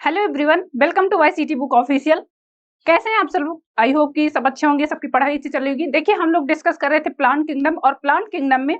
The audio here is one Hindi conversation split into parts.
Hello everyone, welcome to YCT book official. कैसे हैं आप सब लोग? आई होप कि सब अच्छे होंगे, सबकी पढ़ाई अच्छी चल रही होगी। देखिए, हम लोग डिस्कस कर रहे थे प्लांट किंगडम, और प्लांट किंगडम में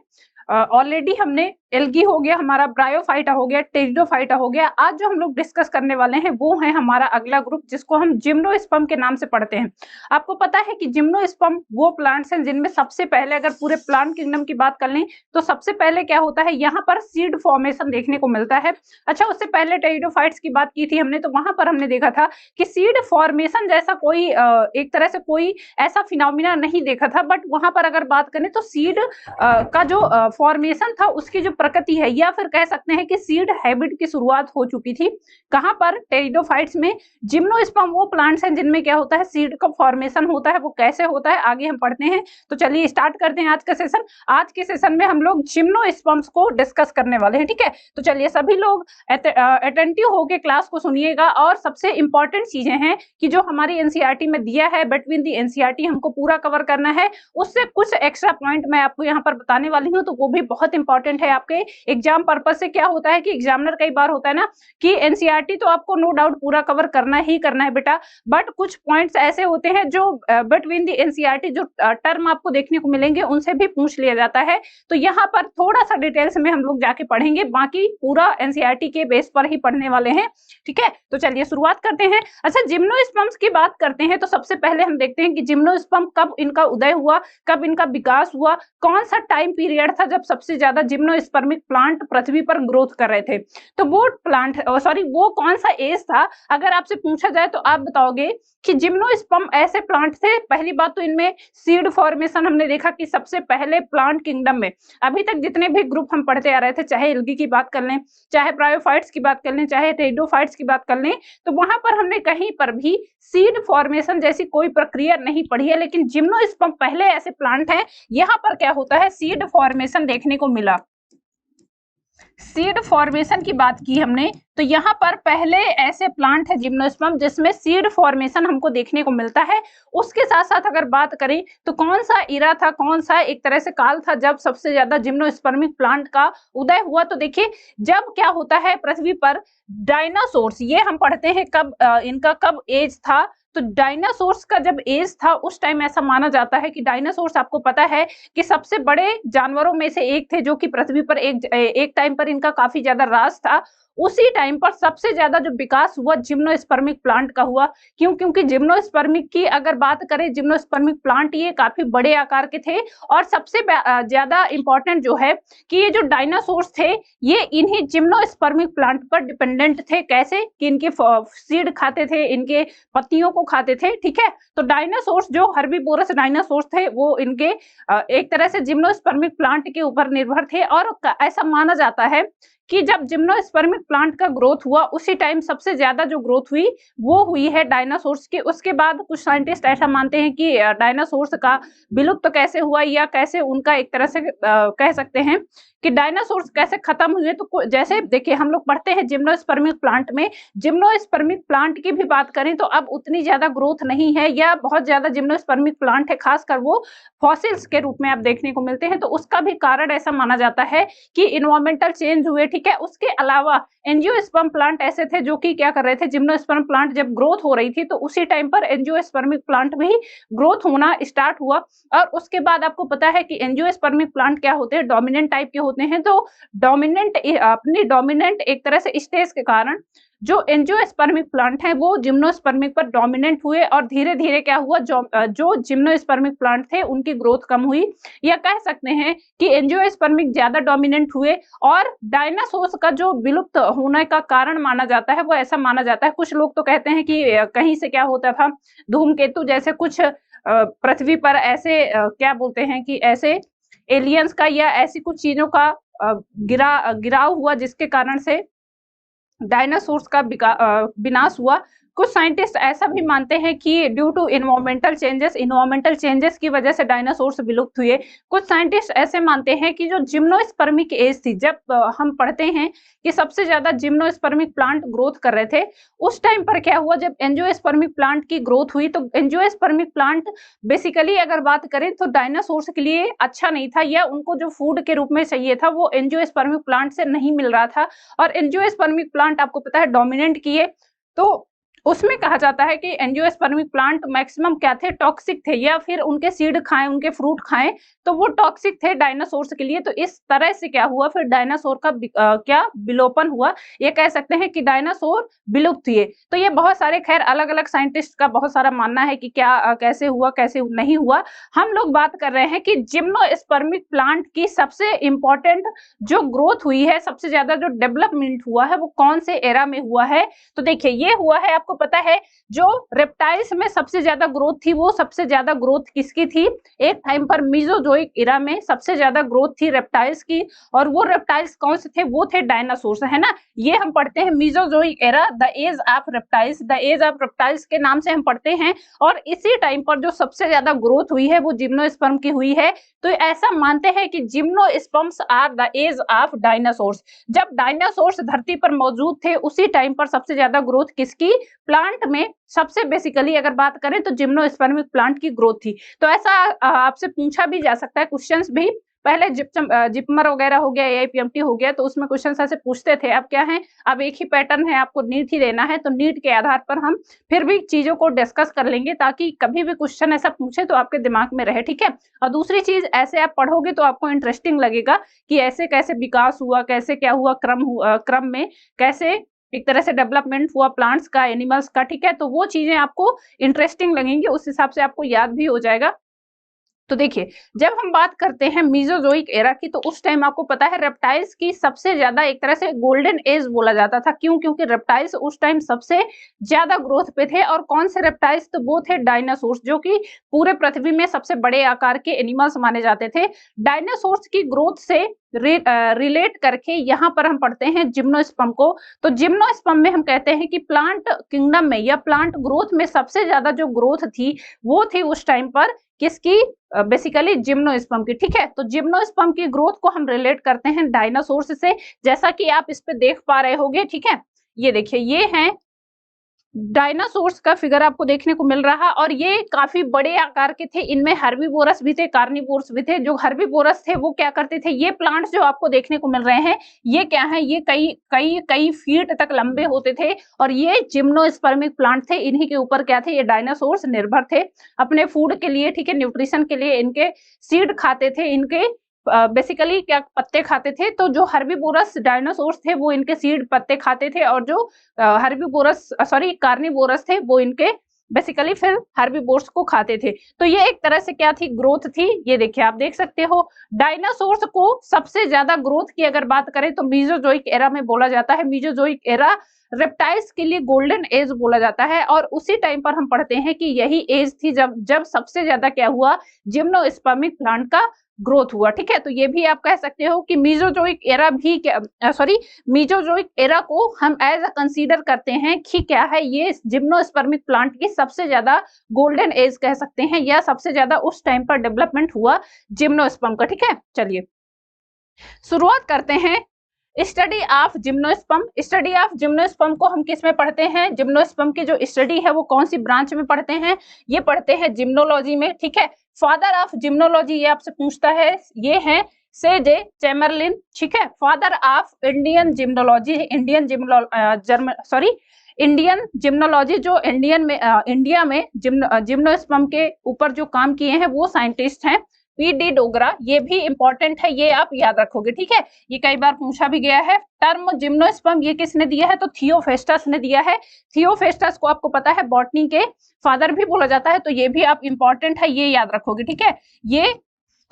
ऑलरेडी हमने एल्गी हो गया, हमारा ब्रायोफाइटा हो गया, टेरिडोफाइटा हो गया। आज जो हम लोग डिस्कस करने वाले हैं वो है हमारा अगला ग्रुप, जिसको हम जिम्नोस्पर्म के नाम से पढ़ते हैं। आपको पता है कि जिम्नोस्पर्म वो प्लांट्स हैं जिनमें सबसे पहले, अगर पूरे प्लांट किंगडम की बात कर लें तो सबसे पहले क्या होता है, यहाँ पर सीड फॉर्मेशन देखने को मिलता है। अच्छा, उससे पहले टेरिडोफाइट्स की बात की थी हमने, तो वहां पर हमने देखा था कि सीड फॉर्मेशन जैसा कोई एक तरह से कोई ऐसा फिनोमिना नहीं देखा था। बट वहां पर अगर बात करें तो सीड का जो फॉर्मेशन था, उसकी जो प्रकृति है, या फिर कह सकते हैं कि सीड हैबिट की शुरुआत हो चुकी थी। कहां पर? टेरिडोफाइट्स में। जिम्नोस्पर्म वो प्लांट्स हैं जिनमें क्या होता है, सीड का फॉर्मेशन होता है। वो कैसे होता है आगे हम पढ़ते हैं। तो चलिए स्टार्ट करते हैं आज का सेशन। आज के सेशन में हम लोग जिम्नोस्पर्म्स को डिस्कस करने वाले हैं, ठीक है। तो चलिए सभी लोग अटेंटिव होकर क्लास को सुनिएगा। और सबसे इंपॉर्टेंट चीजें हैं कि जो हमारी एनसीईआरटी में दिया है, बिटवीन दी एनसीईआरटी हमको पूरा कवर करना है। उससे कुछ एक्स्ट्रा पॉइंट मैं आपको यहाँ पर बताने वाली हूँ, तो वो भी बहुत इंपॉर्टेंट है आपके एग्जाम पर्पज से। क्या होता है कि एग्जामिनर कई बार होता है ना कि एनसीईआरटी तो आपको नो डाउट पूरा कवर करना ही करना है बेटा, बट कुछ पॉइंट्स ऐसे होते हैं जो बिटवीन दी एनसीईआरटी जो टर्म आपको देखने को मिलेंगे उनसे भी पूछ लिया जाता है। तो यहाँ पर थोड़ा सा डिटेल्स में हम लोग जाके पढ़ेंगे, बाकी पूरा एनसीईआरटी के बेस पर ही पढ़ने वाले हैं, ठीक है। तो चलिए शुरुआत करते हैं। अच्छा, जिम्नोस्पर्म्स की बात करते हैं तो सबसे पहले हम देखते हैं कि जिम्नोस्पर्म कब इनका उदय हुआ, कब इनका विकास हुआ, कौन सा टाइम पीरियड था जब सबसे ज्यादा जिम्नोस्पर्मिक प्लांट पृथ्वी पर ग्रोथ कर रहे थे। तो वो कौन सा एज था, अगर आपसे पूछा जाए तो आप बताओगे कि जिम्नोस्पर्म ऐसे प्लांट थे। पहली बात तो इनमें सीड फॉर्मेशन हमने देखा कि सबसे पहले प्लांट किंगडम में, अभी तक जितने भी ग्रुप हम पढ़ते आ रहे थे, चाहे एल्गी की बात कर लें, चाहे ब्रायोफाइट्स की बात कर लें, चाहे टेरिडोफाइट्स की बात कर लें, तो वहां पर हमने कहीं पर भी सीड फॉर्मेशन जैसी कोई प्रक्रिया नहीं पढ़ी है। लेकिन जिम्नोस्पर्म पहले ऐसे प्लांट हैं, यहाँ पर क्या होता है, सीड फॉर्मेशन देखने को मिला। सीड फॉर्मेशन की बात की हमने, तो यहाँ पर पहले ऐसे प्लांट है जिम्नोस्पर्म जिसमें सीड फॉर्मेशन हमको देखने को मिलता है। उसके साथ साथ अगर बात करें तो कौन सा इरा था, कौन सा एक तरह से काल था जब सबसे ज्यादा जिम्नोस्पर्मिक प्लांट का उदय हुआ। तो देखिए, जब क्या होता है पृथ्वी पर डायनासोर्स, ये हम पढ़ते हैं कब इनका कब एज था। तो डायनासोर्स का जब एज था उस टाइम ऐसा माना जाता है कि डायनासोर्स, आपको पता है कि सबसे बड़े जानवरों में से एक थे, जो कि पृथ्वी पर एक टाइम पर इनका काफी ज्यादा राज था। उसी टाइम पर सबसे ज्यादा जो विकास हुआ जिम्नोस्पर्मिक प्लांट का हुआ। क्यों? क्योंकि जिम्नोस्पर्मिक की अगर बात करें, जिम्नोस्पर्मिक प्लांट ये काफी बड़े आकार के थे। और सबसे ज्यादा इंपॉर्टेंट जो है कि ये जो डायनासोर्स थे, ये इन्हीं जिम्नोस्पर्मिक प्लांट पर डिपेंडेंट थे। कैसे? कि इनके सीड खाते थे, इनके पत्तियों को खाते थे, ठीक है। तो डायनासोर्स जो हर्बीवोरस डायनासोर्स थे, वो इनके एक तरह से जिम्नोस्पर्मिक प्लांट के ऊपर निर्भर थे। और ऐसा माना जाता है कि जब जिम्नोस्पर्मिक प्लांट का ग्रोथ हुआ, उसी टाइम सबसे ज्यादा जो ग्रोथ हुई वो हुई है डायनासोर्स की। उसके बाद कुछ साइंटिस्ट ऐसा मानते हैं कि डायनासोर्स का विलुप्त तो कैसे हुआ, या कैसे उनका एक तरह से कह सकते हैं कि डायनासोर्स कैसे खत्म हुए। तो जैसे देखिए, हम लोग पढ़ते हैं जिम्नोस्पर्मिक प्लांट में, जिम्नोस्पर्मिक प्लांट की भी बात करें तो अब उतनी ज्यादा ग्रोथ नहीं है, या बहुत ज्यादा जिम्नोस्पर्मिक प्लांट है, खासकर वो फॉसिल्स के रूप में आप देखने को मिलते हैं। तो उसका भी कारण ऐसा माना जाता है कि इन्वायरमेंटल चेंज हुए, ठीक है। उसके अलावा एंजियोस्पर्म प्लांट ऐसे थे जो कि क्या कर रहे थे, जिम्नोस्पर्म प्लांट जब ग्रोथ हो रही थी तो उसी टाइम पर एंजियोस्पर्मिक प्लांट भी ग्रोथ होना स्टार्ट हुआ। और उसके बाद आपको पता है कि एंजियोस्पर्मिक प्लांट क्या होते हैं, डोमिनेंट टाइप के होते हैं। तो अपनी डोमिनेंट एक तरह से स्टेज के कारण जो एंजियोस्पर्मिक प्लांट है वो जिम्नोस्पर्मिक पर डोमिनेंट हुए, और धीरे धीरे क्या हुआ, जो जिम्नोस्पर्मिक प्लांट थे उनकी ग्रोथ कम हुई, या कह सकते हैं कि एंजियोस्पर्मिक ज्यादा डोमिनेंट हुए। और डायनासोर्स का जो विलुप्त होने का कारण माना जाता है, वो ऐसा माना जाता है, कुछ लोग तो कहते हैं कि कहीं से क्या होता था, धूमकेतु जैसे कुछ पृथ्वी पर ऐसे क्या बोलते हैं कि ऐसे एलियंस का या ऐसी कुछ चीजों का गिराव हुआ, जिसके कारण से डायनासोर्स का विनाश हुआ। कुछ साइंटिस्ट ऐसा भी मानते हैं कि ड्यू टू इन्वायरमेंटल चेंजेस की वजह से डायनासोर्स विलुप्त हुए। कुछ साइंटिस्ट ऐसे मानते हैं कि जो जिम्नोस्पर्मिक एज थी, जब हम पढ़ते हैं कि सबसे ज्यादा जिम्नोस्पर्मिक प्लांट ग्रोथ कर रहे थे, उस टाइम पर क्या हुआ, जब एंजियोस्पर्मिक प्लांट की ग्रोथ हुई, तो एंजियोस्पर्मिक प्लांट बेसिकली अगर बात करें तो डायनासोर्स के लिए अच्छा नहीं था, या उनको जो फूड के रूप में चाहिए था वो एंजियोस्पर्मिक प्लांट से नहीं मिल रहा था। और एंजियोस्पर्मिक प्लांट आपको पता है डोमिनेंट किए। तो उसमें कहा जाता है कि एंजियोस्पर्मिक प्लांट मैक्सिमम क्या थे, टॉक्सिक थे, या फिर उनके सीड खाएं, उनके फ्रूट खाएं तो वो टॉक्सिक थे डायनासोर्स के लिए। तो इस तरह से क्या हुआ, फिर डायनासोर का क्या विलोपन हुआ, ये कह सकते हैं कि डायनासोर विलुप्त हुए। तो ये बहुत सारे खैर अलग अलग साइंटिस्ट का बहुत सारा मानना है कि क्या कैसे हुआ कैसे नहीं हुआ। हम लोग बात कर रहे हैं कि जिम्नोस्पर्मिक प्लांट की सबसे इंपॉर्टेंट जो ग्रोथ हुई है, सबसे ज्यादा जो डेवलपमेंट हुआ है वो कौन से एरा में हुआ है। तो देखिए ये हुआ है, आपको पता है जो रेप्टाइल्स में सबसे ज्यादा ग्रोथ थी, वो सबसे ज्यादा ग्रोथ किसकी थी, एक टाइम पर मीजोजोइक एरा में सबसे ज्यादा ग्रोथ थी रेप्टाइल्स की। और वो रेप्टाइल्स कौन से थे, वो थे डायनासोर्स, है ना। ये हम पढ़ते हैं Mesozoic era, the age of reptiles, the age of reptiles के नाम से हम पढ़ते हैं। और इसी टाइम पर जो सबसे ज्यादा ग्रोथ हुई है वो जिम्नोस्पर्म की हुई है। तो ऐसा मानते हैं कि gymnosperms are the age of dinosaurs. जब डायनासोर्स धरती पर मौजूद थे उसी टाइम पर सबसे ज्यादा ग्रोथ किसकी, प्लांट में सबसे बेसिकली अगर बात करें तो जिम्नोस्पर्मिक प्लांट की ग्रोथ थी। तो ऐसा आपसे पूछा भी जा सकता है क्वेश्चंस भी, पहले जिप्मर वगैरह हो गया, एआईपीएमटी हो गया, तो उसमें क्वेश्चन ऐसे पूछते थे। अब क्या है, अब एक ही पैटर्न है, आपको नीट ही देना है, तो नीट के आधार पर हम फिर भी चीजों को डिस्कस कर लेंगे ताकि कभी भी क्वेश्चन ऐसा पूछे तो आपके दिमाग में रहे, ठीक है। और दूसरी चीज, ऐसे आप पढ़ोगे तो आपको इंटरेस्टिंग लगेगा कि ऐसे कैसे विकास हुआ, कैसे क्या हुआ, क्रम में कैसे एक तरह से डेवलपमेंट हुआ प्लांट्स का, एनिमल्स का, ठीक है। तो वो चीजें आपको इंटरेस्टिंग लगेंगी, उस हिसाब से आपको याद भी हो जाएगा। तो देखिए जब हम बात करते हैं मीजोजोइक एरा की, तो उस टाइम आपको पता है रेप्टाइल्स की सबसे ज्यादा एक तरह से गोल्डन एज बोला जाता था। क्यों, क्योंकि रेप्टाइल्स उस टाइम सबसे ज्यादा ग्रोथ पे थे। और कौन से रेप्टाइल्स, तो वो थे डायनासोर्स, जो कि पूरे पृथ्वी में सबसे बड़े आकार के एनिमल्स माने जाते थे। डायनासोर्स की ग्रोथ से रिलेट करके यहाँ पर हम पढ़ते हैं जिम्नोस्पर्म को। तो जिम्नोस्पर्म में हम कहते हैं कि प्लांट किंगडम में या प्लांट ग्रोथ में सबसे ज्यादा जो ग्रोथ थी वो थी उस टाइम पर किसकी, बेसिकली जिम्नोस्पर्म की, ठीक है। तो जिम्नोस्पर्म की ग्रोथ को हम रिलेट करते हैं डायनासोर्स से, जैसा कि आप इस पे देख पा रहे होंगे, ठीक है। ये देखिए ये है डायनासोर्स का फिगर आपको देखने को मिल रहा, और ये काफी बड़े आकार के थे। इनमें हर्बीवोरस भी थे, कार्निवोरस भी थे। जो हर्बीवोरस थे वो क्या करते थे, ये प्लांट्स जो आपको देखने को मिल रहे हैं ये क्या है, ये कई कई कई फीट तक लंबे होते थे। और ये जिम्नोस्पर्मिक प्लांट थे, इन्हीं के ऊपर क्या थे, ये डायनासोर्स निर्भर थे अपने फूड के लिए, ठीक है, न्यूट्रिशन के लिए। इनके सीड खाते थे, इनके बेसिकली क्या पत्ते खाते थे। तो जो हर्बीवोरस डायनासोर्स थे वो इनके सीड पत्ते खाते थे, और जो हर्बीवोरस सॉरी कार्निवोरस थे वो इनके बेसिकली फिर हर्बीवोर्स को खाते थे। तो ये एक तरह से क्या थी, ग्रोथ थी। ये देखिए आप देख सकते हो डायनासोर्स को सबसे ज्यादा ग्रोथ की अगर बात करें तो मीजोजोइक एरा में बोला जाता है। मीजोजोइक एरा रेप्टाइल्स के लिए गोल्डन एज बोला जाता है। और उसी टाइम पर हम पढ़ते हैं कि यही एज थी जब सबसे ज्यादा क्या हुआ, जिम्नोस्पर्मिक प्लांट का ग्रोथ हुआ, ठीक है। तो ये भी आप कह सकते हो कि मीजोजोइक एरा भी मीजोजोइक एरा को हम एज अ कंसीडर करते हैं कि क्या है, ये जिम्नोस्पर्मिक प्लांट की सबसे ज्यादा गोल्डन एज कह सकते हैं, या सबसे ज्यादा उस टाइम पर डेवलपमेंट हुआ जिम्नोस्पर्म का, ठीक है। चलिए शुरुआत करते हैं study of gymnosperm. Study of gymnosperm को हम किस में पढ़ते हैं, जिम्नोस्पर्म की जो स्टडी है वो कौन सी ब्रांच में पढ़ते हैं, ये पढ़ते हैं जिम्नोलॉजी में, ठीक है। फादर ऑफ जिम्नोलॉजी ये आपसे पूछता है, ये है से जे चैमरलिन, ठीक है। फादर ऑफ इंडियन जिम्नोलॉजी, इंडियन जिम्नोलॉजी जो इंडिया में जिम्नोस्पर्म के ऊपर जो काम किए हैं वो साइंटिस्ट हैं पी.डी. डोगरा। ये भी इंपॉर्टेंट है, ये आप याद रखोगे, ठीक है। ये कई बार पूछा भी गया है। टर्म जिम्नोस्पर्म ये किसने दिया है, तो थियोफेस्टस ने दिया है। थियोफेस्टस को आपको पता है बॉटनी के फादर भी बोला जाता है, तो ये भी आप इंपॉर्टेंट है, ये याद रखोगे, ठीक है। ये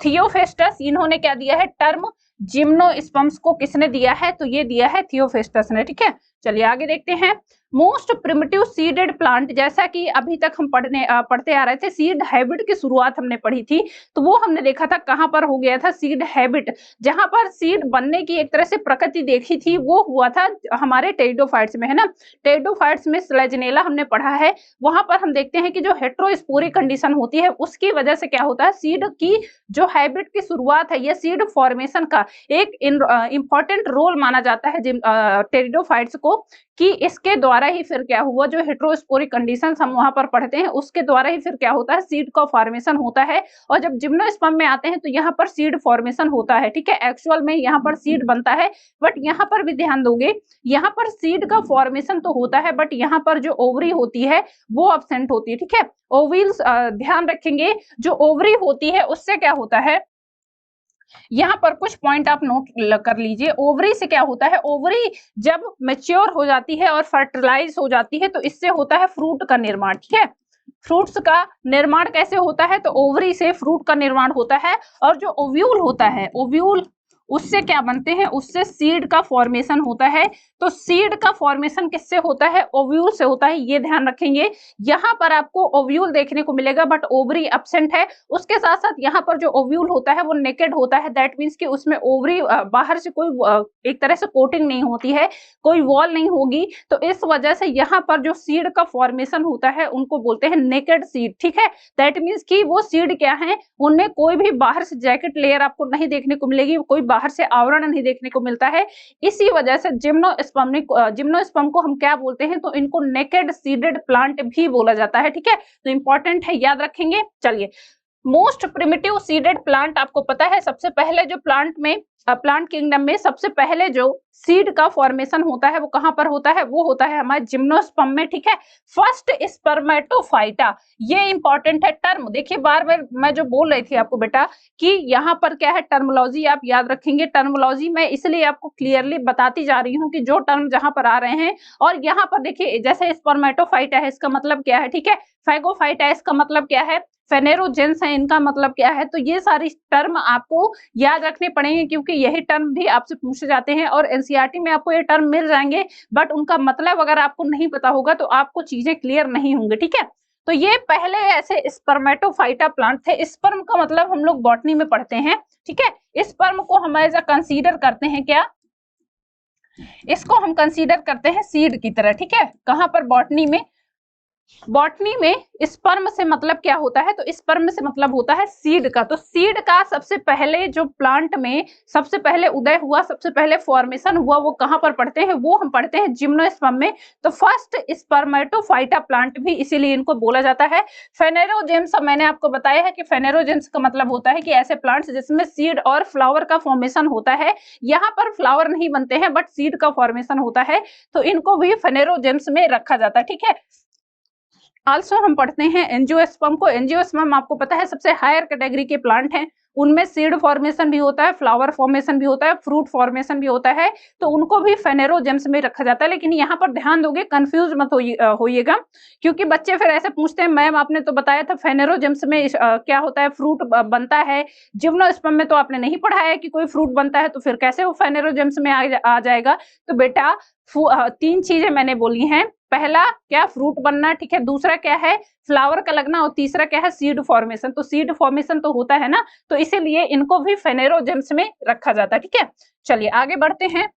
थियोफेस्टस, इन्होंने क्या दिया है, टर्म जिम्नोस्पर्म्स को किसने दिया है, तो ये दिया है थियोफेस्टस ने, ठीक है। चलिए आगे देखते हैं। मोस्ट प्रिमिटिव सीडेड प्लांट, जैसा कि अभी तक हम पढ़ते आ रहे थे, सीड हैबिट की शुरुआत हमने पढ़ी थी, तो वो हमने देखा था कहां पर हो गया था, सीड हैबिट, जहां पर सीड बनने की एक तरह से प्रकृति देखी थी, वो हुआ था हमारे टेरिडोफाइट्स में, है ना। टेरिडोफाइट्स में स्लेजिनेला हमने पढ़ा है, वहां पर हम देखते हैं कि जो हेट्रोस्पोरिक कंडीशन होती है उसकी वजह से क्या होता है, सीड की जो हैबिट की शुरुआत है, ये सीड फॉर्मेशन का एक इंपॉर्टेंट रोल माना जाता है टेरिडोफाइट्स को। कि इसके द्वारा ही फिर क्या हुआ, जो हेटेरोस्पोरिक कंडीशंस हम वहां पर पढ़ते हैं उसके द्वारा ही फिर क्या होता है, सीड का फॉर्मेशन होता है। और जब जिम्नोस्पर्म में आते हैं तो यहाँ पर सीड फॉर्मेशन होता है, ठीक है। एक्चुअल में यहाँ पर सीड बनता है, बट यहाँ पर भी ध्यान दोगे, यहाँ पर सीड का फॉर्मेशन तो होता है बट यहाँ पर जो ओवरी होती है वो अब्सेंट होती है, ठीक है। ओवल्स ध्यान रखेंगे, जो ओवरी होती है उससे क्या होता है, यहाँ पर कुछ पॉइंट आप नोट कर लीजिए। ओवरी से क्या होता है, ओवरी जब मैच्योर हो जाती है और फर्टिलाइज हो जाती है तो इससे होता है फ्रूट का निर्माण, ठीक है। फ्रूट्स का निर्माण कैसे होता है, तो ओवरी से फ्रूट का निर्माण होता है। और जो ओव्यूल होता है, ओव्यूल उससे क्या बनते हैं, उससे सीड का फॉर्मेशन होता है। तो सीड का फॉर्मेशन किससे होता है, ओव्यूल से होता है, ये ध्यान रखेंगे। यहाँ पर आपको ओव्यूल देखने को मिलेगा बट ओवरी एब्सेंट है। उसके साथ साथ यहाँ पर जो ओव्यूल होता है वो नेकेड होता है, दैट मीन्स कि उसमें ओवरी बाहर से कोई एक तरह से कोटिंग नहीं होती है, कोई वॉल नहीं होगी। तो इस वजह से यहाँ पर जो सीड का फॉर्मेशन होता है उनको बोलते हैं नेकेड सीड, ठीक है। दैट मीन्स कि वो सीड क्या है, उनमें कोई भी बाहर से जैकेट लेयर आपको नहीं देखने को मिलेगी, कोई बाहर से आवरण नहीं देखने को मिलता है। इसी वजह से जिम्नोस्पर्म को हम क्या बोलते हैं, तो इनको नेकेड सीडेड प्लांट भी बोला जाता है, ठीक है। तो इंपॉर्टेंट है, याद रखेंगे। चलिए, मोस्ट प्रिमिटिव सीडेड प्लांट आपको पता है, सबसे पहले जो प्लांट किंगडम में सबसे पहले जो सीड का फॉर्मेशन होता है वो कहां पर होता है, वो होता है हमारे जिम्नोस्पर्म में, ठीक है। फर्स्ट स्पर्मेटोफाइटा, ये इंपॉर्टेंट है टर्म। देखिए बार बार मैं जो बोल रही थी आपको बेटा कि यहाँ पर क्या है, टर्मोलॉजी आप याद रखेंगे। टर्मोलॉजी मैं इसलिए आपको क्लियरली बताती जा रही हूँ कि जो टर्म जहां पर आ रहे हैं, और यहाँ पर देखिए जैसे स्पर्मेटोफाइटा है, इसका मतलब क्या है, ठीक है। फैगोफाइटा इसका मतलब क्या है, फेनेरोजेंस है, इनका मतलब क्या है। तो ये सारी टर्म आपको याद रखने पड़ेंगे क्योंकि यही टर्म भी आपसे पूछे जाते हैं और एनसीईआरटी में आपको ये टर्म मिल जाएंगे, बट उनका मतलब अगर आपको नहीं पता होगा तो आपको चीजें क्लियर नहीं होंगी, ठीक है। तो ये पहले ऐसे स्पर्मेटोफाइटा प्लांट थे। स्पर्म का मतलब हम लोग बॉटनी में पढ़ते हैं, ठीक है। स्पर्म को हम एज अ कंसीडर करते हैं, क्या, इसको हम कंसीडर करते हैं सीड की तरह, ठीक है। कहां पर, बॉटनी में। बॉटनी में स्पर्म से मतलब क्या होता है, तो स्पर्म से मतलब होता है सीड का। तो सीड का सबसे पहले जो प्लांट में सबसे पहले उदय हुआ, सबसे पहले फॉर्मेशन हुआ, वो कहां पर पढ़ते हैं, वो हम पढ़ते हैं जिम्नोस्पर्म में। तो फर्स्ट स्पर्मेटोफाइटा प्लांट भी इसीलिए इनको बोला जाता है। फेनेरोजेम्स, मैंने आपको बताया है कि फेनेरोजेम्स का मतलब होता है कि ऐसे प्लांट्स जिसमें सीड और फ्लावर का फॉर्मेशन होता है। यहाँ पर फ्लावर नहीं बनते हैं बट सीड का फॉर्मेशन होता है, तो इनको भी फेनेरोजेम्स में रखा जाता है, ठीक है। आल्सो हम पढ़ते हैं एंजियोस्पर्म को। एंजियोस्पर्म आपको पता है सबसे हायर कैटेगरी के प्लांट हैं, उनमें सीड फॉर्मेशन भी होता है, फ्लावर फॉर्मेशन भी होता है, फ्रूट फॉर्मेशन भी होता है, तो उनको भी फेनेरोजेम्स में रखा जाता है। लेकिन यहाँ पर ध्यान दोगे, कंफ्यूज मत होइएगा, क्योंकि बच्चे फिर ऐसे पूछते हैं, मैम आपने तो बताया था फेनेरोजेम्स में क्या होता है, फ्रूट बनता है, जिम्नोस्पर्म में तो आपने नहीं पढ़ाया कि कोई फ्रूट बनता है, तो फिर कैसे वो फेनेरोजेम्स में आ जाएगा। तो बेटा तीन चीजें मैंने बोली हैं, पहला क्या, फ्रूट बनना, ठीक है। दूसरा क्या है, फ्लावर का लगना, और तीसरा क्या है, सीड फॉर्मेशन। तो सीड फॉर्मेशन तो होता है ना, तो इसीलिए इनको भी फेनेरोजेम्स में रखा जाता है, ठीक है। चलिए आगे बढ़ते हैं।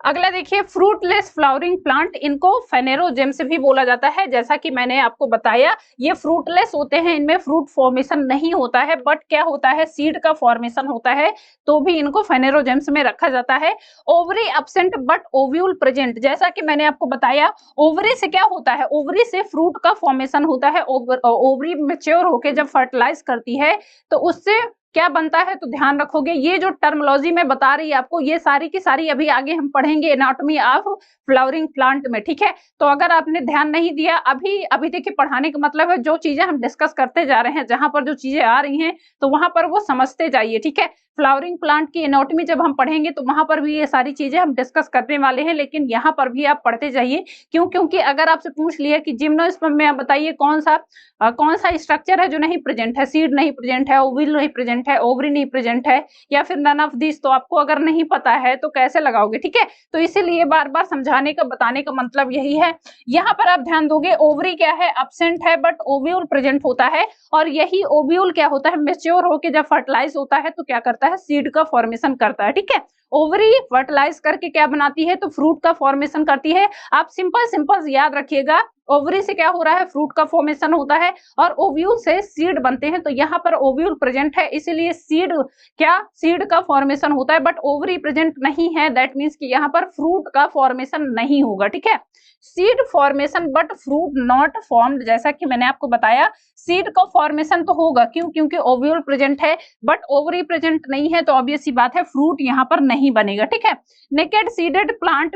अगला देखिए, फ्रूटलेस फ्लावरिंग प्लांट, इनको फेनेरोजेम्स भी बोला जाता है। जैसा कि मैंने आपको बताया, ये फ्रूटलेस होते हैं, इनमें फ्रूट फॉर्मेशन नहीं होता है, बट क्या होता है, सीड का फॉर्मेशन होता है, तो भी इनको फेनेरोजेम्स में रखा जाता है। Ovary absent but ovule present, जैसा कि मैंने आपको बताया, ओवरी से क्या होता है, ओवरी से फ्रूट का फॉर्मेशन होता है। ओवरी मैच्योर होकर जब फर्टिलाइज करती है तो उससे क्या बनता है, तो ध्यान रखोगे, ये जो टर्मोलॉजी में बता रही है आपको, ये सारी की सारी अभी आगे हम पढ़ेंगे एनाटॉमी ऑफ फ्लावरिंग प्लांट में, ठीक है। तो अगर आपने ध्यान नहीं दिया, अभी देखिए, पढ़ाने का मतलब है जो चीजें हम डिस्कस करते जा रहे हैं, जहां पर जो चीजें आ रही हैं तो वहां पर वो समझते जाइए, ठीक है। फ्लावरिंग प्लांट की एनाटॉमी जब हम पढ़ेंगे तो वहां पर भी ये सारी चीजें हम डिस्कस करने वाले हैं, लेकिन यहाँ पर भी आप पढ़ते जाइए। क्यों, क्योंकि अगर आपसे पूछ लिया कि जिम्नोस्पर्म में आप बताइए कौन सा स्ट्रक्चर है जो नहीं प्रेजेंट है, सीड नहीं प्रेजेंट है, ओविल नहीं प्रेजेंट है, ओवरी नहीं प्रेजेंट है, या फिर नन ऑफ दिस, तो आपको अगर नहीं पता है तो कैसे लगाओगे, ठीक है। तो इसीलिए बार बार समझाने का, बताने का मतलब यही है। यहाँ पर आप ध्यान दोगे, ओवरी क्या है, एब्सेंट है, बट ओव्यूल प्रेजेंट होता है, और यही ओव्यूल क्या होता है, मैच्योर होकर जब फर्टिलाइज होता है तो क्या करता है, सीड का फॉर्मेशन करता है, ठीक है। ओवरी फर्टिलाइज करके क्या बनाती है, तो फ्रूट का फॉर्मेशन करती है। आप सिंपल याद रखिएगा, ओवरी से क्या हो रहा है, फ्रूट का फॉर्मेशन होता है, और ओव्यूल से सीड बनते हैं। तो यहाँ पर ओव्यूल प्रेजेंट है, इसीलिए सीड क्या, सीड का फॉर्मेशन होता है, बट ओवरी प्रेजेंट नहीं है, दैट मीन्स कि यहाँ पर फ्रूट का फॉर्मेशन नहीं होगा। ठीक है, seed formation but fruit not formed, जैसा कि मैंने आपको बताया सीड का फॉर्मेशन तो होगा, क्यों, क्योंकि ओव्यूल प्रेजेंट है बट ओवरी प्रेजेंट नहीं है, तो ऑब्वियस सी बात है फ्रूट यहाँ पर नहीं बनेगा। ठीक है, naked seeded plant,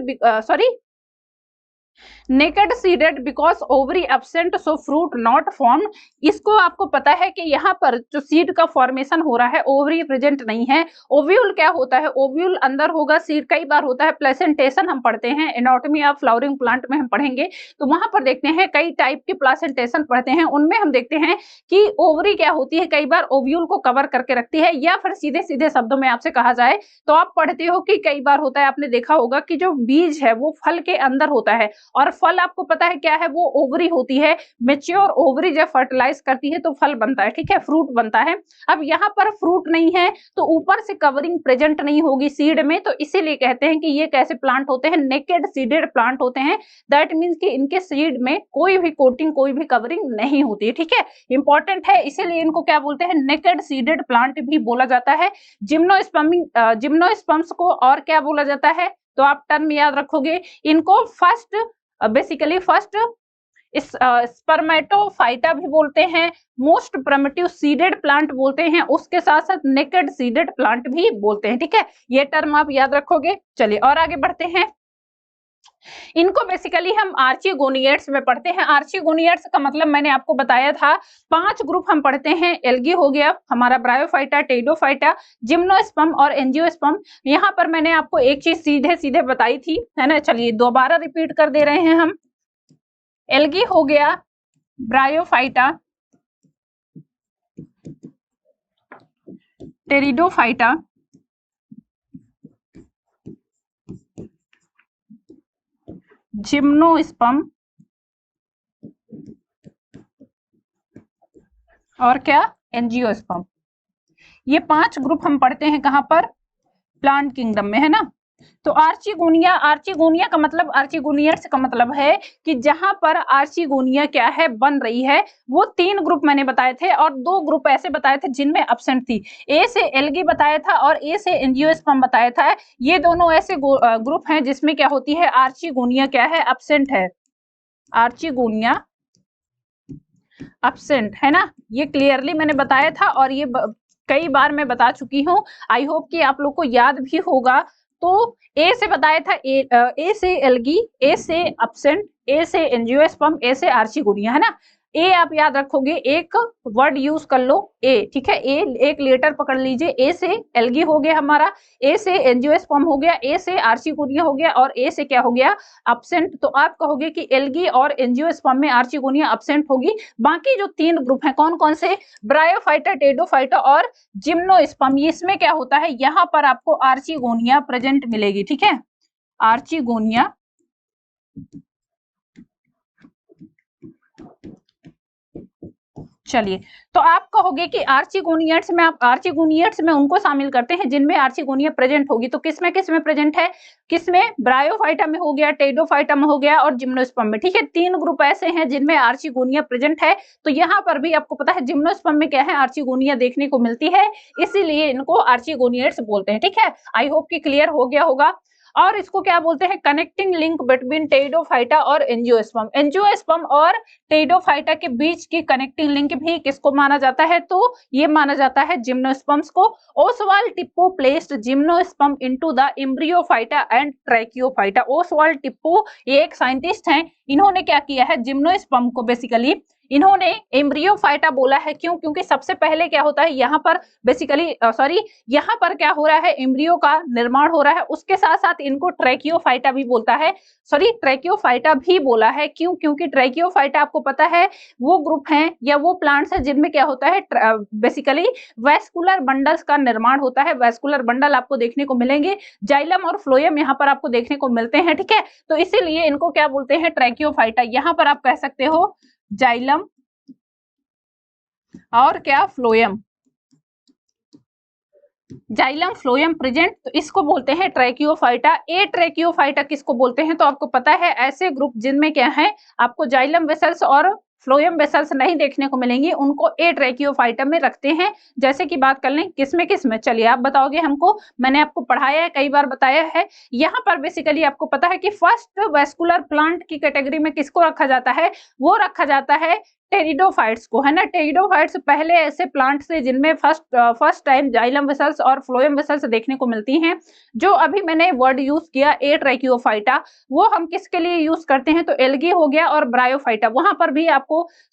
naked seeded because ovary absent so fruit not form. इसको आपको पता है कि यहाँ पर जो सीड का फॉर्मेशन हो रहा है ओवरी प्रेजेंट नहीं है। ओव्यूल क्या होता है, ओव्यूल अंदर होगा, सीड कई बार होता है, प्लेसेंटेशन हम पढ़ते हैं एनाटॉमी ऑफ फ्लावरिंग प्लांट में हम पढ़ेंगे, तो वहां पर देखते हैं कई टाइप के प्लेसेंटेशन पढ़ते हैं, उनमें हम देखते हैं कि ओवरी क्या होती है, कई बार ओव्यूल को कवर करके रखती है, या फिर सीधे सीधे शब्दों में आपसे कहा जाए तो आप पढ़ते हो कि कई बार होता है, आपने देखा होगा कि जो बीज है वो फल के अंदर होता है, और फल आपको पता है क्या है, वो ओवरी होती है। मेच्योर ओवरी जब फर्टिलाइज करती है तो फल बनता है, ठीक है, फ्रूट बनता है। अब यहाँ पर फ्रूट नहीं है तो ऊपर से कवरिंग प्रेजेंट नहीं होगी सीड में, तो इसीलिए कहते हैं कि ये कैसे प्लांट होते हैं, नेकेड सीडेड प्लांट होते हैं। दैट मीन्स कि इनके सीड में कोई भी कोटिंग, कोई भी कवरिंग नहीं होती है। ठीक है, इंपॉर्टेंट है, इसीलिए इनको क्या बोलते हैं, नेकेड सीडेड प्लांट भी बोला जाता है। जिम्नोस्पर्म्स को और क्या बोला जाता है, तो आप टर्म याद रखोगे इनको, फर्स्ट बेसिकली फर्स्ट स्पर्मेटोफाइटा भी बोलते हैं, मोस्ट प्रिमिटिव सीडेड प्लांट बोलते हैं, उसके साथ साथ नेकेड सीडेड प्लांट भी बोलते हैं। ठीक है, ये टर्म आप याद रखोगे। चलिए और आगे बढ़ते हैं, इनको बेसिकली हम आर्चिगोनिएट्स में पढ़ते हैं। आर्चिगोनिएट्स का मतलब मैंने आपको बताया था, 5 ग्रुप हम पढ़ते हैं, एल्गी हो गया हमारा, ब्रायोफाइटा, टेडोफाइटा, जिम्नोस्पर्म और एंजियोस्पर्म। यहाँ पर मैंने आपको एक चीज सीधे सीधे बताई थी, है ना, चलिए दोबारा रिपीट कर दे रहे हैं हम। एल्गी हो गया, ब्रायोफाइटा, टेरिडोफाइटा, जिम्नोस्पर्म और क्या, एंजियोस्पर्म। ये 5 ग्रुप हम पढ़ते हैं कहां पर, प्लांट किंगडम में, है ना। तो आर्चिगोनिया, आर्चिगोनिया का मतलब, आर्चिगोनियर्स का मतलब है कि जहां पर आर्चिगोनिया क्या है, बन रही है। वो 3 ग्रुप मैंने बताए थे और 2 ग्रुप ऐसे बताए थे जिनमें एब्सेंट थी। ए से एल्गी बताया था और ए से एंजियोस्पर्म बताया था। ये दोनों ऐसे ग्रुप हैं जिसमें क्या होती है, आर्चिगोनिया क्या है, एब्सेंट है। आर्चिगोनिया एब्सेंट है ना, ये क्लियरली मैंने बताया था और ये कई बार मैं बता चुकी हूँ। आई होप कि आप लोग को याद भी होगा। तो ए से बताया था, ए से एल्गी, ए से एब्सेंट, ए से एंजियोस्पर्म, ए से आर्चिगोनिया, है ना। ए आप याद रखोगे, एक वर्ड यूज कर लो, ए, ठीक है, ए एक लेटर पकड़ लीजिए। ए से एल्गी हो गया हमारा, ए से एंजियोस्पर्म हो गया, ए से आर्चिगोनिया हो गया और ए से क्या हो गया, एब्सेंट। तो आप कहोगे कि एल्गी और एंजियोस्पर्म में आर्चिगोनिया एब्सेंट होगी। बाकी जो 3 ग्रुप हैं कौन कौन से, ब्रायोफाइटा, टेडोफाइटा और जिम्नोस्पर्म, इसमें क्या होता है, यहाँ पर आपको आर्चिगोनिया प्रेजेंट मिलेगी। ठीक है, आर्चिगोनिया चलिए, तो आप कहोगे कि आर्चिगोनियट्स में, आप आर्चिगोनियट्स में उनको शामिल करते हैं जिनमें आर्चिगोनिया प्रेजेंट होगी। तो किसमें किसमें प्रेजेंट है, किसमें, ब्रायोफाइटा में हो गया, टेडोफाइटा में हो गया और जिम्नोस्पर्म में। ठीक है, 3 ग्रुप ऐसे हैं जिनमें आर्चिगोनिया प्रेजेंट है। तो यहाँ पर भी आपको पता है जिम्नोस्पर्म में क्या है, आर्चिगोनिया देखने को मिलती है, इसीलिए इनको आर्चिगोनियट्स बोलते हैं। ठीक है, आई होप कि क्लियर हो गया होगा। और इसको क्या बोलते हैं, कनेक्टिंग लिंक बिटवीन टेडोफाइटा और एंजियोस्पर्म। एंजियोस्पर्म और टेडोफाइटा के बीच की कनेक्टिंग लिंक भी किसको माना जाता है, तो ये माना जाता है जिम्नोस्पर्म्स को। Oswald Tippo placed gymnosperm into the Embryophyta and Tracheophyta. Oswald Tippo ये एक साइंटिस्ट हैं, इन्होंने क्या किया है, जिम्नोस्पर्म को बेसिकली इन्होंने एम्ब्रियोफाइटा बोला है। क्यों, क्योंकि सबसे पहले क्या होता है, यहाँ पर बेसिकली यहाँ पर क्या हो रहा है, एम्ब्रियो का निर्माण हो रहा है, उसके साथ साथ इनको ट्रैकियोफाइटा भी बोलता है, ट्रैकियोफाइटा भी बोला है। क्यों, क्योंकि ट्रैकियोफाइटा आपको पता है वो ग्रुप हैं या वो प्लांट्स हैं जिनमें क्या होता है, बेसिकली वैस्कुलर बंडल्स का निर्माण होता है। वैस्कुलर बंडल आपको देखने को मिलेंगे, जाइलम और फ्लोएम यहाँ पर आपको देखने को मिलते हैं। ठीक है, तो इसीलिए इनको क्या बोलते हैं, ट्रैकियोफाइटा। यहाँ पर आप कह सकते हो जाइलम और क्या, फ्लोएम। जाइलम फ्लोएम प्रेजेंट, तो इसको बोलते हैं ट्रैकियोफाइटा। ए ट्रैकियोफाइटा किसको बोलते हैं, तो आपको पता है ऐसे ग्रुप जिनमें क्या है आपको जाइलम वेसल्स और फ्लोएम वेसल्स नहीं देखने को मिलेंगी, उनको ए ट्रैकियोफाइटा में रखते हैं। जैसे कि बात कर लें किसमें, चलिए आप बताओगे हमको, मैंने आपको पढ़ाया है, कई बार बताया है। यहाँ पर बेसिकली आपको पता है कि फर्स्ट वेस्कुलर प्लांट की कैटेगरी में किसको रखा जाता है, वो रखा जाता है टेरिडोफाइट्स को, है ना। टेरिडोफाइट्स पहले ऐसे प्लांट से जिनमें फर्स्ट टाइम जाइलम वेसल्स और फ्लोएम वेसल्स देखने को मिलती हैं। जो अभी मैंने वर्ड यूज किया ए ट्रैकियोफाइटा, वो हम किसके लिए यूज करते हैं, तो एल्गी हो गया और ब्रायोफाइटा, वहां पर भी आपको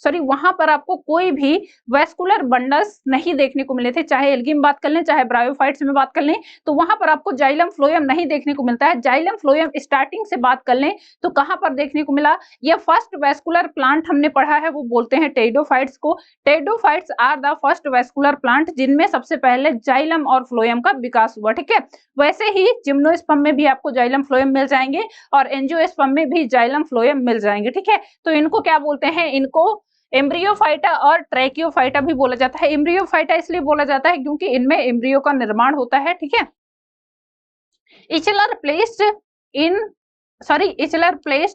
वहां पर आपको कोई भी वेस्कुलर बंडल्स नहीं देखने को मिले थे, चाहे एल्गी में बात कर लें चाहे ब्रायोफाइट्स में बात कर लें, तो वहां पर आपको जाइलम फ्लोएम नहीं देखने को मिलता है। जाइलम फ्लोएम स्टार्टिंग से बात कर लें तो कहां पर देखने को मिला, यह फर्स्ट वेस्कुलर प्लांट हमने पढ़ा है, वो बोलते हैं टेरिडोफाइट्स को। Pteridophytes are the first vascular plant जिनमें सबसे पहले जाइलम और फ्लोएम का विकास हुआ, ठीक है। वैसे ही जिम्नोस्पर्म में भी आपको जाइलम फ्लोएम मिल जाएंगे और एंजियोस्पर्म में भी जाइलम फ्लोएम मिल जाएंगे, ठीक है। तो इनको क्या बोलते हैं, इनको एम्ब्रियोफाइटा और ट्रैकियोफाइटा भी बोला जाता है। एम्ब्रियोफाइटा इसलिए बोला जाता है क्योंकि इनमें एम्ब्रियो का निर्माण होता है, ठीक है। इचलर प्लेस्ड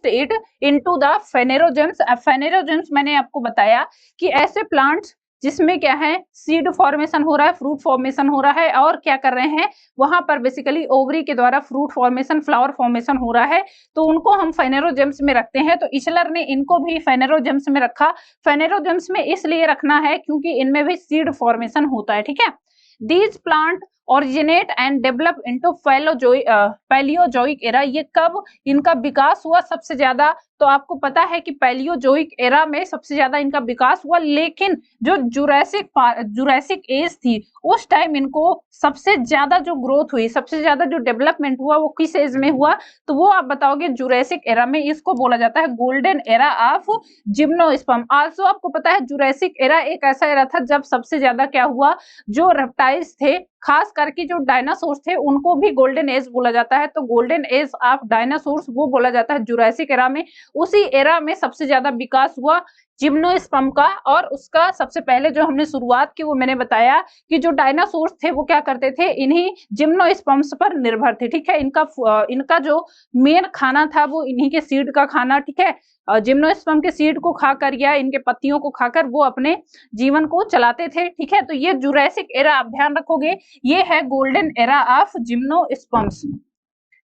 इट इनटू द फेनेरोजेम्स। फेनेरोजेम्स मैंने आपको बताया कि ऐसे प्लांट्स जिसमें क्या है सीड फॉर्मेशन हो रहा है, फ्रूट फॉर्मेशन हो रहा है, और क्या कर रहे हैं वहां पर बेसिकली ओवरी के द्वारा फ्रूट फॉर्मेशन, फ्लावर फॉर्मेशन हो रहा है, तो उनको हम फेनेरोजेम्स में रखते हैं। तो इचलर ने इनको भी फेनेरोजेम्स में रखा। फेनेरोजेम्स में इसलिए रखना है क्योंकि इनमें भी सीड फॉर्मेशन होता है, ठीक है। These plant originate and develop into Palaeozoic era. ये कब इनका विकास हुआ सबसे ज्यादा, तो आपको पता है कि पैलियोजोइक एरा में सबसे ज्यादा इनका विकास हुआ, लेकिन जो जुरासिक एज थी उस टाइम इनको सबसे ज्यादा जो ग्रोथ हुई, सबसे ज्यादा जो डेवलपमेंट हुआ वो किस एज में हुआ, तो वो आप बताओगे जुरासिक एरा में। इसको बोला जाता है golden era of gymnosperm. Also आपको पता है जुरासिक एरा एक ऐसा एरा था जब सबसे ज्यादा क्या हुआ, जो रेप्टाइल्स थे, खास करके जो डायनासोर्स थे, उनको भी गोल्डन एज बोला जाता है। तो गोल्डन एज ऑफ डायनासोर्स वो बोला जाता है जुरासिक एरा में। उसी एरा में सबसे ज्यादा विकास हुआ जिम्नोस्पर्म का, और उसका सबसे पहले जो हमने शुरुआत की वो मैंने बताया कि जो डायनासोर्स थे वो क्या करते थे, इन्हीं जिम्नोस्पर्म्स पर निर्भर थे, ठीक है। इनका जो मेन खाना था वो इन्हीं के सीड का खाना, ठीक है। जिम्नोस्पर्म के सीड को खाकर या इनके पत्तियों को खाकर वो अपने जीवन को चलाते थे, ठीक है। तो ये जुरासिक एरा आप ध्यान रखोगे, ये है गोल्डन एरा ऑफ जिम्नोस्पर्म्स।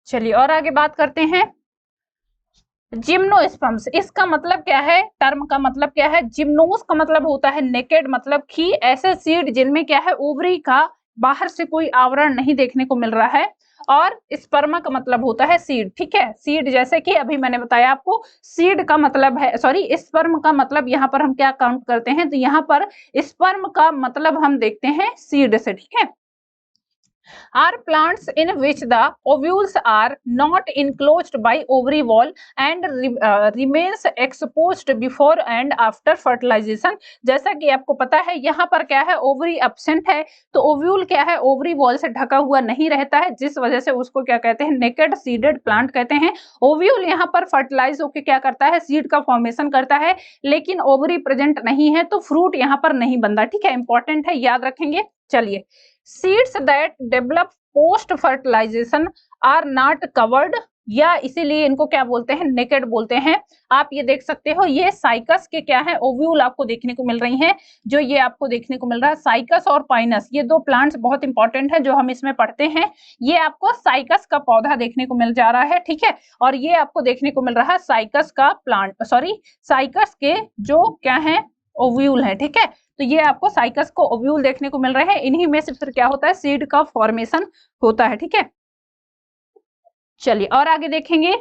चलिए और आगे बात करते हैं। जिम्नोस्पर्म्स, इसका मतलब क्या है, टर्म का मतलब क्या है। जिम्नोस का मतलब होता है नेकेड, मतलब कि ऐसे सीड जिनमें क्या है ओवरी का बाहर से कोई आवरण नहीं देखने को मिल रहा है, और स्पर्मा का मतलब होता है सीड, ठीक है। सीड जैसे कि अभी मैंने बताया आपको, सीड का मतलब है, स्पर्म का मतलब यहाँ पर हम क्या काउंट करते हैं, तो यहाँ पर स्पर्म का मतलब हम देखते हैं सीड से, ठीक है। Are plants in which the ovules are not enclosed by ovary wall and remains exposed before and after fertilization। जैसा कि आपको पता है यहाँ पर क्या है, ओवरी एब्सेंट है, तो ओव्यूल क्या है ओवरी वॉल से ढका हुआ नहीं रहता है, जिस वजह से उसको क्या कहते हैं, नेकेड सीडेड प्लांट कहते हैं। ओव्यूल यहाँ पर फर्टिलाइज होकर क्या करता है, सीड का फॉर्मेशन करता है, लेकिन ओवरी प्रेजेंट नहीं है तो फ्रूट यहाँ पर नहीं बनता, ठीक है। इंपॉर्टेंट है, याद रखेंगे। चलिए, seeds that develop post fertilization are not covered, या इसीलिए इनको क्या बोलते हैं, नेकेड बोलते हैं। आप ये देख सकते हो, ये साइकस के क्या है ओव्यूल आपको देखने को मिल रही हैं, जो ये आपको देखने को मिल रहा है साइकस और पाइनस, ये दो प्लांट्स बहुत इंपॉर्टेंट है जो हम इसमें पढ़ते हैं। ये आपको साइकस का पौधा देखने को मिल जा रहा है, ठीक है, और ये आपको देखने को मिल रहा है साइकस का प्लांट, साइकस के जो क्या है ओव्यूल है, ठीक है। तो ये आपको साइकस को ओव्यूल देखने को मिल रहे हैं, इन्हीं में से फिर क्या होता है, सीड का फॉर्मेशन होता है, ठीक है। चलिए और आगे देखेंगे,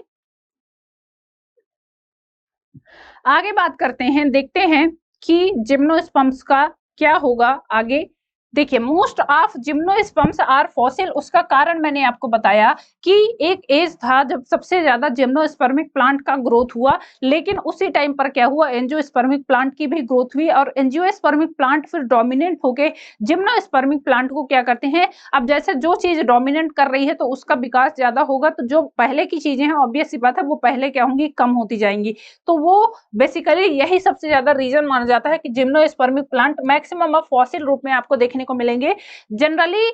आगे बात करते हैं, देखते हैं कि जिम्नोस्पर्म्स का क्या होगा आगे। देखिए, most of gymnosperms are fossil, उसका कारण मैंने आपको बताया कि एक एज था जब सबसे ज्यादा जिम्नोस्पर्मिक प्लांट का ग्रोथ हुआ, लेकिन उसी टाइम पर क्या हुआ, एंजियोस्पर्मिक प्लांट की भी ग्रोथ हुई, और एंजियोस्पर्मिक प्लांट फिर डोमिनेंट होके जिम्नोस्पर्मिक प्लांट को क्या करते हैं, अब जैसे जो चीज डोमिनेंट कर रही है तो उसका विकास ज्यादा होगा, तो जो पहले की चीजें हैं ऑब्वियस सी बात है वो पहले क्या होंगी, कम होती जाएंगी। तो वो बेसिकली यही सबसे ज्यादा रीजन माना जाता है कि जिम्नोस्पर्मिक प्लांट मैक्सिमम ऑफ फॉसिल रूप में आपको देखने को मिलेंगे। Generally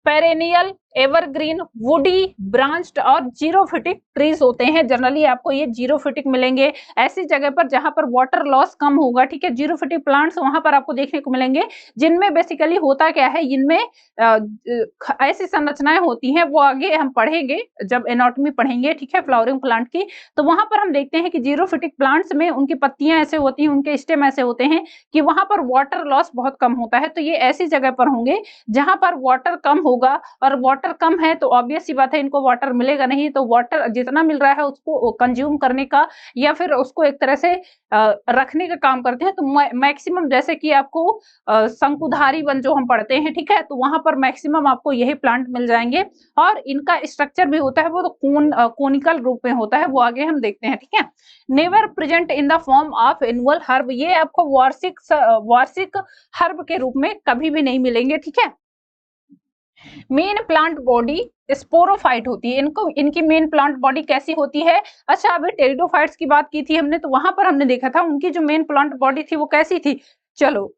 perennial, evergreen, woody, branched और जीरोफिटिक ट्रीज होते हैं। जनरली आपको ये जीरोफिटिक मिलेंगे ऐसी जगह पर जहां पर वाटर लॉस कम होगा, ठीक है। जीरोफिटिक प्लांट्स वहां पर आपको देखने को मिलेंगे जिनमें बेसिकली होता क्या है, इनमें ऐसी संरचनाएं होती हैं, वो आगे हम पढ़ेंगे जब एनाटॉमी पढ़ेंगे, ठीक है, फ्लावरिंग प्लांट की। तो वहां पर हम देखते हैं कि जीरोफिटिक प्लांट्स में उनकी पत्तियां ऐसे होती हैं, उनके स्टेम ऐसे होते हैं कि वहां पर वाटर लॉस बहुत कम होता है। तो ये ऐसी जगह पर होंगे जहां पर वाटर कम होगा, और वाटर कम है तो ऑब्वियस सी बात है इनको वाटर मिलेगा नहीं, तो वाटर जितना मिल रहा है उसको कंज्यूम करने का या फिर उसको एक तरह से रखने का काम करते हैं। तो मैक्सिमम जैसे कि आपको शंकुधारी वन जो हम पढ़ते हैं, ठीक है, तो वहां पर मैक्सिमम आपको यही प्लांट मिल जाएंगे, और इनका स्ट्रक्चर भी होता है वो तो कोनिकल रूप में होता है, वो आगे हम देखते हैं, ठीक है। Never present in the form of annual herb, ये आपको वार्षिक हर्ब के रूप में कभी भी नहीं मिलेंगे, ठीक है। मेन प्लांट बॉडी स्पोरोफाइट होती है, इनको इनकी मेन प्लांट बॉडी कैसी होती है। अच्छा, अभी टेरिडोफाइट्स की बात की थी हमने, तो वहां पर हमने देखा था उनकी जो मेन प्लांट बॉडी थी वो कैसी थी। चलो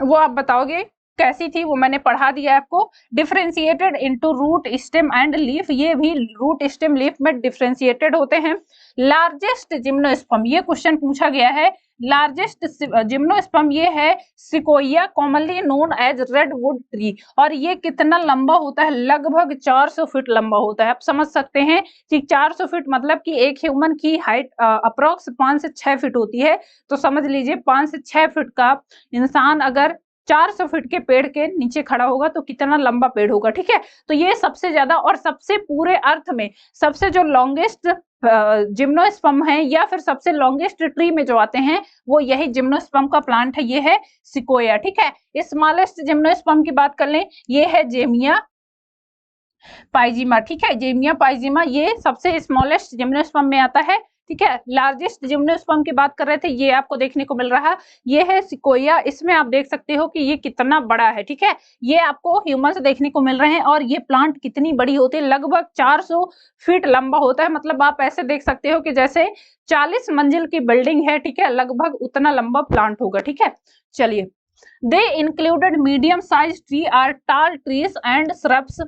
वो आप बताओगे कैसी थी, वो मैंने पढ़ा दिया आपको। Differentiated into root, stem and leaf, ये भी रूट, स्टेम, लीफ में डिफरेंशिएटेड होते हैं। लार्जेस्ट जिम्नोस्पर्म, ये क्वेश्चन पूछा गया है। लार्जेस्ट जिम्नोस्पर्म ये है sequoia, commonly known as redwood tree, और ये कितना लंबा होता है, लगभग 400 फीट लंबा होता है। आप समझ सकते हैं कि 400 फीट मतलब कि एक ह्यूमन की हाइट अप्रोक्स 5 से 6 फीट होती है। तो समझ लीजिए 5 से 6 फीट का इंसान अगर 400 फीट के पेड़ के नीचे खड़ा होगा तो कितना लंबा पेड़ होगा, ठीक है। तो ये सबसे ज्यादा और सबसे पूरे अर्थ में सबसे जो लॉन्गेस्ट जिम्नोस्पर्म है या फिर सबसे लॉन्गेस्ट ट्री में जो आते हैं वो यही जिम्नोस्पर्म का प्लांट है, ये है सिकोया, ठीक है। स्मॉलेस्ट जिम्नोस्पर्म की बात कर लें, ये है जेमिया पाइजिमा, ठीक है। जेमिया पाइजिमा ये सबसे स्मॉलेस्ट जिम्नोस्पर्म में आता है, ठीक है। लार्जेस्ट जिम्नोस्पर्म की बात कर रहे थे, ये आपको देखने को मिल रहा है, ये है सिकोया। इसमें आप देख सकते हो कि ये कितना बड़ा है, ठीक है। ये आपको ह्यूमन देखने को मिल रहे हैं, और ये प्लांट कितनी बड़ी होती है, लगभग 400 फीट लंबा होता है। मतलब आप ऐसे देख सकते हो कि जैसे 40 मंजिल की बिल्डिंग है, ठीक है, लगभग उतना लंबा प्लांट होगा, ठीक है। चलिए, they included medium size tree are tall trees and shrubs.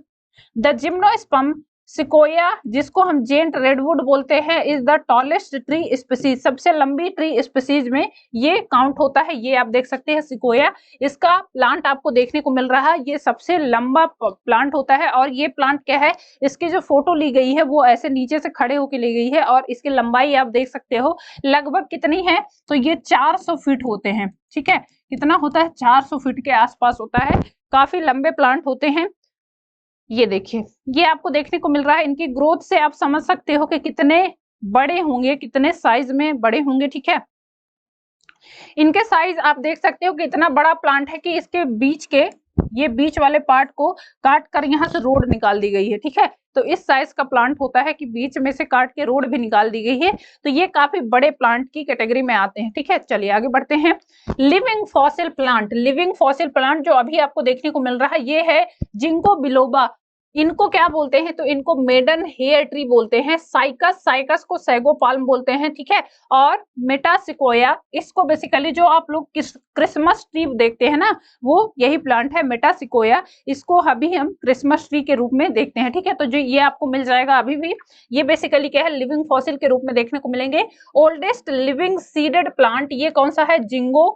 The gymnosperm sequoia, जिसको हम जेंट रेडवुड बोलते हैं, is the tallest tree species, सबसे लंबी ट्री स्पीसीज में ये काउंट होता है। ये आप देख सकते हैं सिकोया, इसका प्लांट आपको देखने को मिल रहा है, ये सबसे लंबा प्लांट होता है। और ये प्लांट क्या है, इसकी जो फोटो ली गई है वो ऐसे नीचे से खड़े होकर ली गई है, और इसकी लंबाई आप देख सकते हो लगभग कितनी है, तो ये 400 फीट होते हैं, ठीक है। कितना होता है, 400 फीट के आसपास होता है, काफी लंबे प्लांट होते हैं। ये देखिए, ये आपको देखने को मिल रहा है, इनकी ग्रोथ से आप समझ सकते हो कि कितने बड़े होंगे, कितने साइज में बड़े होंगे, ठीक है। इनके साइज आप देख सकते हो कि इतना बड़ा प्लांट है कि इसके बीच के ये बीच वाले पार्ट को काट कर यहाँ से रोड निकाल दी गई है, ठीक है। तो इस साइज का प्लांट होता है कि बीच में से काट के रोड भी निकाल दी गई है। तो ये काफी बड़े प्लांट की कैटेगरी में आते हैं, ठीक है। चलिए आगे बढ़ते हैं। Living fossil plant, living fossil plant जो अभी आपको देखने को मिल रहा है ये है जिंको बिलोबा। इनको क्या बोलते हैं, तो इनको मेडन हेयर ट्री बोलते हैं। साइकस, साइकस को सैगो पाल्म बोलते हैं, ठीक है। और मेटासिकोया, इसको बेसिकली जो आप लोग क्रिसमस ट्री देखते हैं ना, वो यही प्लांट है मेटासिकोया। इसको अभी हम क्रिसमस ट्री के रूप में देखते हैं, ठीक है। तो जो ये आपको मिल जाएगा अभी भी, ये बेसिकली क्या है, लिविंग फॉसिल के रूप में देखने को मिलेंगे। ओल्डेस्ट लिविंग सीडेड प्लांट ये कौन सा है, जिंगो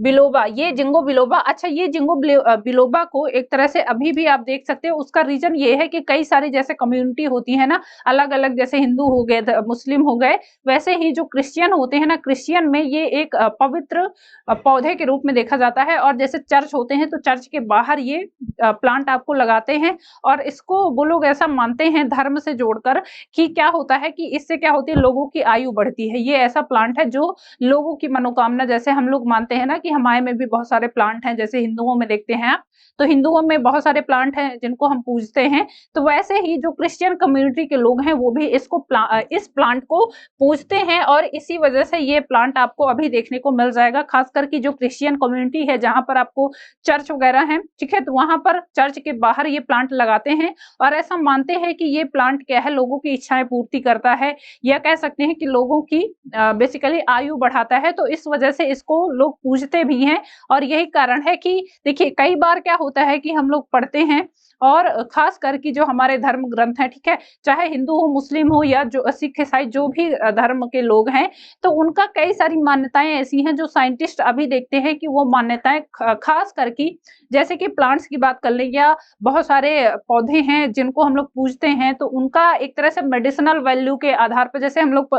बिलोबा, ये जिंगो बिलोबा। अच्छा, ये जिंगो बिलोबा को एक तरह से अभी भी आप देख सकते हो, उसका रीजन ये है कि कई सारी जैसे कम्युनिटी होती है ना, अलग अलग, जैसे हिंदू हो गए, मुस्लिम हो गए, वैसे ही जो क्रिश्चियन होते हैं ना, क्रिश्चियन में ये एक पवित्र पौधे के रूप में देखा जाता है। और जैसे चर्च होते हैं तो चर्च के बाहर ये प्लांट आपको लगाते हैं, और इसको वो लोग ऐसा मानते हैं धर्म से जोड़कर कि क्या होता है कि इससे क्या होती है, लोगों की आयु बढ़ती है। ये ऐसा प्लांट है जो लोगों की मनोकामना, जैसे हम लोग मानते हैं ना कि हमारे में भी बहुत सारे प्लांट हैं, जैसे हिंदुओं में देखते हैं आप, तो हिंदुओं में बहुत सारे प्लांट हैं जिनको हम पूजते हैं। तो वैसे ही जो क्रिश्चियन कम्युनिटी के लोग हैं वो भी इस प्लांट को पूजते हैं, और इसी वजह से ये प्लांट आपको अभी देखने को मिल जाएगा। खासकर की जो क्रिश्चियन कम्युनिटी है जहां पर आपको चर्च वगैरह है, ठीक है, तो वहां पर चर्च के बाहर ये प्लांट लगाते हैं, और ऐसा मानते हैं कि ये प्लांट क्या है, लोगों की इच्छाएं पूर्ति करता है, या कह सकते हैं कि लोगों की बेसिकली आयु बढ़ाता है। तो इस वजह से इसको लोग पूजते भी हैं। और यही कारण है कि देखिए कई बार क्या होता है कि हम लोग पढ़ते हैं और खास करके जो हमारे धर्म ग्रंथ है, ठीक है, चाहे हिंदू हो, मुस्लिम हो या जो सिख ईसाई जो भी धर्म के लोग हैं, तो उनका कई सारी मान्यताएं ऐसी हैं जो साइंटिस्ट अभी देखते हैं कि वो मान्यताएं खास करके जैसे कि प्लांट्स की बात कर लें या बहुत सारे पौधे हैं जिनको हम लोग पूजते हैं, तो उनका एक तरह से मेडिसिनल वैल्यू के आधार पर, जैसे हम लोग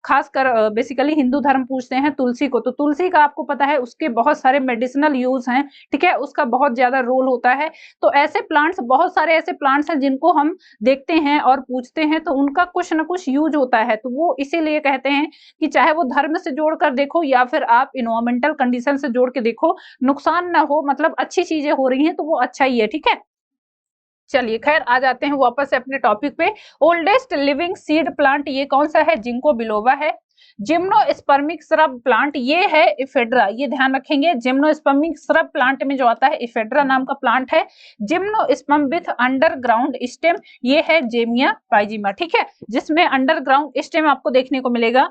खासकर बेसिकली हिंदू धर्म पूजते हैं तुलसी को, तो तुलसी का आपको पता है उसके बहुत सारे मेडिसिनल यूज हैं, ठीक है, उसका बहुत ज्यादा रोल होता है। तो ऐसे प्लांट्स, बहुत सारे ऐसे प्लांट्स हैं जिनको हम देखते हैं और पूजते हैं, तो उनका कुछ ना कुछ यूज होता है। तो वो इसीलिए कहते हैं कि चाहे वो धर्म से जोड़कर देखो या फिर आप इन्वायरमेंटल कंडीशन से जोड़ के देखो, नुकसान ना हो, मतलब अच्छी चीजें हो रही हैं तो वो अच्छा ही है, ठीक है। चलिए खैर आ जाते हैं वापस से अपने टॉपिक पे। ओल्डेस्ट लिविंग सीड प्लांट ये कौन सा है? जिंको बिलोबा है। जिम्नोस्पर्मिक श्रब प्लांट ये है इफेड्रा, ये ध्यान रखेंगे। जिम्नोस्पर्मिक श्रब प्लांट में जो आता है इफेड्रा नाम का प्लांट है। जिम्नोस्पर्म विथ अंडरग्राउंड स्टेम ये है जेमिया पाइजिमा, ठीक है, जिसमें अंडरग्राउंड स्टेम आपको देखने को मिलेगा।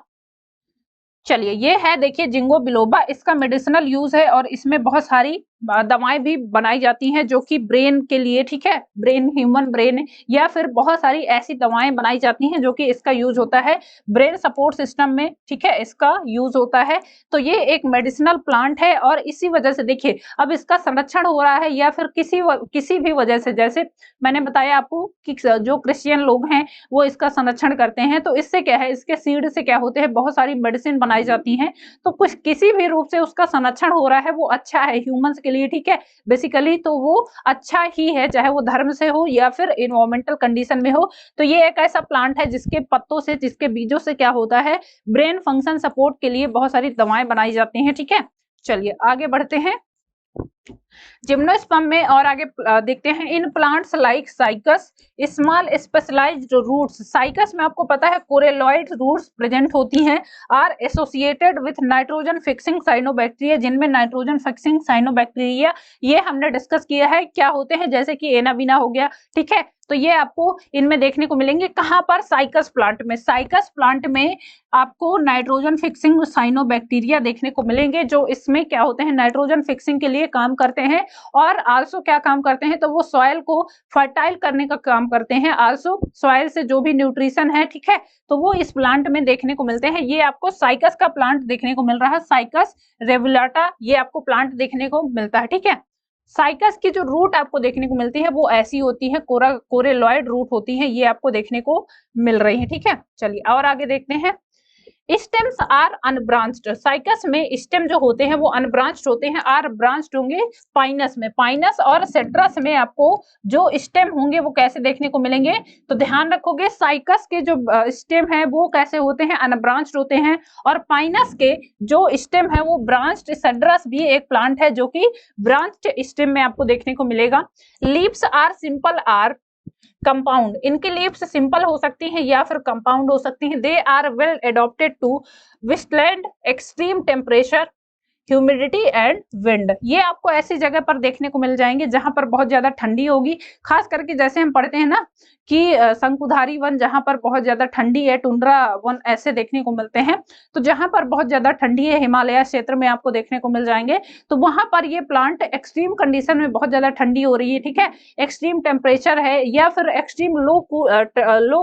चलिए ये है देखिए जिंगो बिलोबा, इसका मेडिसिनल यूज है और इसमें बहुत सारी दवाएं भी बनाई जाती हैं जो कि ब्रेन के लिए, ठीक है, ब्रेन, ह्यूमन ब्रेन, या फिर बहुत सारी ऐसी दवाएं बनाई जाती हैं जो कि इसका यूज होता है ब्रेन सपोर्ट सिस्टम में, ठीक है, इसका यूज होता है। तो ये एक मेडिसिनल प्लांट है और इसी वजह से देखिए अब इसका संरक्षण हो रहा है या फिर किसी भी वजह से, जैसे मैंने बताया आपको कि जो क्रिश्चियन लोग हैं वो इसका संरक्षण करते हैं, तो इससे क्या है, इसके सीड से क्या होते हैं, बहुत सारी मेडिसिन बनाई जाती हैं। तो कुछ किसी भी रूप से उसका संरक्षण हो रहा है वो अच्छा है ह्यूमंस के लिए, ठीक है, बेसिकली तो वो अच्छा ही है, चाहे वो धर्म से हो या फिर इन्वायरमेंटल कंडीशन में हो। तो ये एक ऐसा प्लांट है जिसके पत्तों से, जिसके बीजों से क्या होता है, ब्रेन फंक्शन सपोर्ट के लिए बहुत सारी दवाएं बनाई जाती हैं, ठीक है। चलिए आगे बढ़ते हैं जिम्नोस्पर्म में और आगे देखते हैं। In plants like Cycas small specialized roots, Cycas में आपको पता है कोरेलॉइड रूट्स प्रेजेंट होती हैं, are associated with nitrogen fixing cyanobacteria, जिनमें नाइट्रोजन फिक्सिंग साइनोबैक्टीरिया ये हमने डिस्कस किया है क्या होते हैं, जैसे कि एनाबीना हो गया, ठीक है। तो ये आपको इनमें देखने को मिलेंगे कहां पर, साइकस प्लांट में। साइकस प्लांट में आपको नाइट्रोजन फिक्सिंग साइनोबैक्टीरिया देखने को मिलेंगे जो इसमें क्या होते हैं, नाइट्रोजन फिक्सिंग के लिए काम करते हैं और आल्सो क्या काम करते हैं, तो वो सॉइल को फर्टाइल करने का काम करते हैं, आल्सो सॉइल से जो भी न्यूट्रिशन है, ठीक है, तो वो इस प्लांट में देखने को मिलते हैं। ये आपको साइकस का प्लांट देखने को मिल रहा है, साइकस रेवुलाटा ये आपको प्लांट देखने को मिलता है, ठीक है। साइकस की जो रूट आपको देखने को मिलती है वो ऐसी होती है, कोरेलॉइड रूट होती है, ये आपको देखने को मिल रही है, ठीक है। चलिए और आगे देखते हैं। स्टेम्स आर अनब्रांच्ड, साइकस में स्टेम जो होते हैं वो अनब्रांच्ड होते हैं, आर ब्रांच्ड होंगे पाइनस में। पाइनस और सेट्रस में आपको जो स्टेम होंगे वो कैसे देखने को मिलेंगे, तो ध्यान रखोगे साइकस के जो स्टेम है वो कैसे होते हैं, अनब्रांच्ड होते हैं, और पाइनस के जो स्टेम है वो ब्रांच्ड। सेड्रस भी एक प्लांट है जो कि ब्रांच्ड स्टेम में आपको देखने को मिलेगा। Leaves are simple or compound, इनकी लीव्स सिंपल हो सकती हैं या फिर कंपाउंड हो सकती हैं। They are well adapted to withstand extreme temperature, humidity and wind, ये आपको ऐसी जगह पर देखने को मिल जाएंगे जहां पर बहुत ज्यादा ठंडी होगी, खास करके जैसे हम पढ़ते हैं ना कि शंकुधारी वन जहां पर बहुत ज्यादा ठंडी है, टुंड्रा वन ऐसे देखने को मिलते हैं, तो जहां पर बहुत ज्यादा ठंडी है हिमालय क्षेत्र में आपको देखने को मिल जाएंगे, तो वहां पर ये प्लांट एक्सट्रीम कंडीशन में, बहुत ज्यादा ठंडी हो रही है, ठीक है, एक्सट्रीम टेम्परेचर है या फिर एक्सट्रीम लो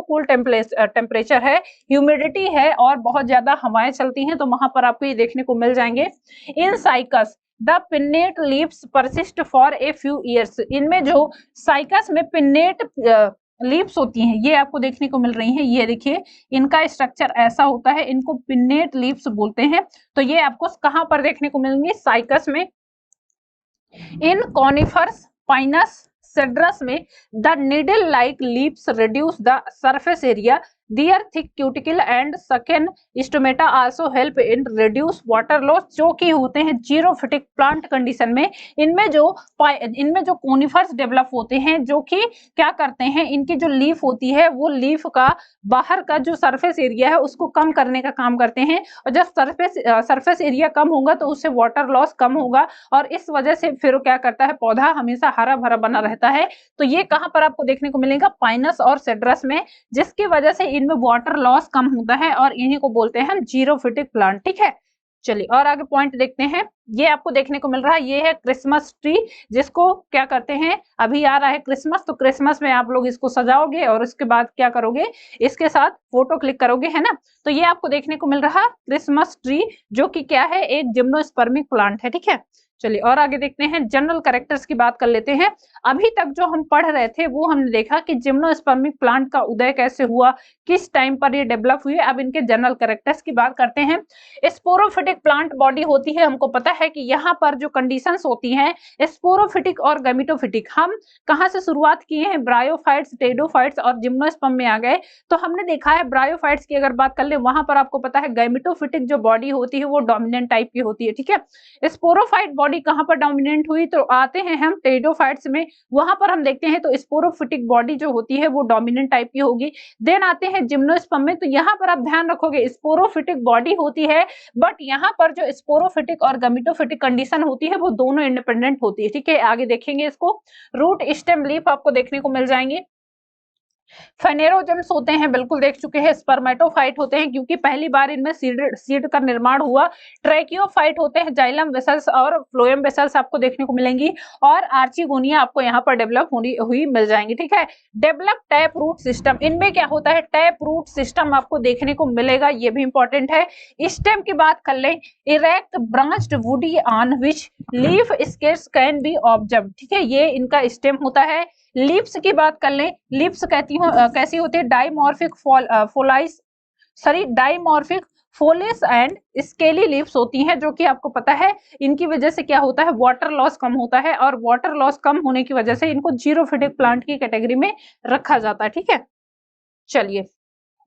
कूल टेम्परेचर है, ह्यूमिडिटी है और बहुत ज्यादा हवाएं चलती हैं, तो वहां पर आपको ये देखने को मिल जाएंगे। इन cycas the pennate leaves persist for a few years, इनमें जो साइकस में पिन्नेट लीव्स होती हैं ये आपको देखने को मिल रही हैं, ये देखिए इनका स्ट्रक्चर ऐसा होता है, इनको पिन्नेट लीव्स बोलते हैं। तो ये आपको कहां पर देखने को मिलेंगे, साइकस में। इन कॉनिफर्स, पाइनस, सेड्रस में the needle like leaves reduce the surface area, their thick cuticle and second stomata also help in reduce water loss, जो कि होते हैं जीरोफिटिक प्लांट कंडीशन में। इनमें जो कोनिफर्स डेवलप होते हैं जो कि क्या करते हैं, इनकी जो लीफ होती है वो लीफ का बाहर का जो सरफेस एरिया है उसको कम करने का काम करते हैं, और जब सरफेस एरिया कम होगा तो उससे वाटर लॉस कम होगा और इस वजह से फिर क्या करता है, पौधा हमेशा हरा भरा बना रहता है। तो ये कहां पर आपको देखने को मिलेगा, पाइनस और सेड्रस में, जिसकी वजह से इनमें वाटर लॉस कम होता है और इन्हीं को बोलते हैं हम जीरोफिटिक प्लांट, ठीक है। चलिए और आगे पॉइंट देखते हैं। ये आपको देखने को मिल रहा है, ये है क्रिसमस ट्री, जिसको क्या करते हैं, अभी आ रहा है क्रिसमस, तो क्रिसमस में आप लोग इसको सजाओगे और उसके बाद क्या करोगे, इसके साथ फोटो क्लिक करोगे, है ना। तो ये आपको देखने को मिल रहा है क्रिसमस ट्री, जो कि क्या है, एक जिम्नोस्पर्मिक प्लांट है, ठीक है। चलिए और आगे देखते हैं, जनरल कैरेक्टर्स की बात कर लेते हैं। अभी तक जो हम पढ़ रहे थे वो हमने देखा कि जिम्नोस्पर्मिक प्लांट का उदय कैसे हुआ, किस टाइम पर ये डेवलप हुए। अब इनके जनरल कैरेक्टर्स की बात करते हैं। स्पोरोफिटिक प्लांट बॉडी होती है, हमको पता है कि यहाँ पर जो कंडीशंस होती हैं स्पोरोफिटिक और गैमेटोफिटिक, हम कहाँ से शुरुआत किए हैं, ब्रायोफाइट्स, टेडोफाइट्स और जिम्नोस्पर्म में आ गए। तो हमने देखा है ब्रायोफाइट्स की अगर बात कर ले, वहां पर आपको पता है गैमेटोफिटिक जो बॉडी होती है वो डोमिनेंट टाइप की होती है, ठीक है। स्पोरोफाइट बॉडी कहाँ पर डोमिनेंट हुई, तो आते हैं हम टेडोफाइट्स में, वहां पर हम देखते हैं तो स्पोरोफिटिक बॉडी जो होती है वो डोमिनेंट टाइप की होगी। देन आते हैं जिम्नोस्पर्म में, तो यहाँ पर आप ध्यान रखोगे स्पोरोफिटिक बॉडी होती है, बट यहाँ पर जो स्पोरोफिटिक और गैमेटोफिटिक कंडीशन होती है वो दोनों इंडिपेंडेंट होती है, ठीक है। आगे देखेंगे इसको। रूट, स्टेम, लीफ आपको देखने को मिल जाएंगे। फेनेरोजम्स होते हैं, बिल्कुल देख चुके हैं। स्पर्मेटोफाइट होते हैं, क्योंकि पहली बार इनमें सीड का निर्माण हुआ। ट्रैकियोफाइट होते हैं, जाइलम वेसल्स और फ्लोएम वेसल्स आपको देखने को मिलेंगी। और आर्चिगोनिया आपको यहाँ पर डेवलप हुई मिल जाएंगी, ठीक है। डेवलप टैप रूट सिस्टम, इनमें क्या होता है, टैप रूट सिस्टम आपको देखने को मिलेगा, ये भी इंपॉर्टेंट है। स्टेम की बात कर लें, erect branched woody on which leaf scales can be observe, ठीक है, ये इनका स्टेम होता है। लिप्स की बात कर लें, लिप्स कैसी होती है, dimorphic foliage, sorry dimorphic foliage and scaly leaves होती हैं, जो कि आपको पता है इनकी वजह से क्या होता है, वाटर लॉस कम होता है, और वाटर लॉस कम होने की वजह से इनको जीरोफिटिक प्लांट की कैटेगरी में रखा जाता है, ठीक है। चलिए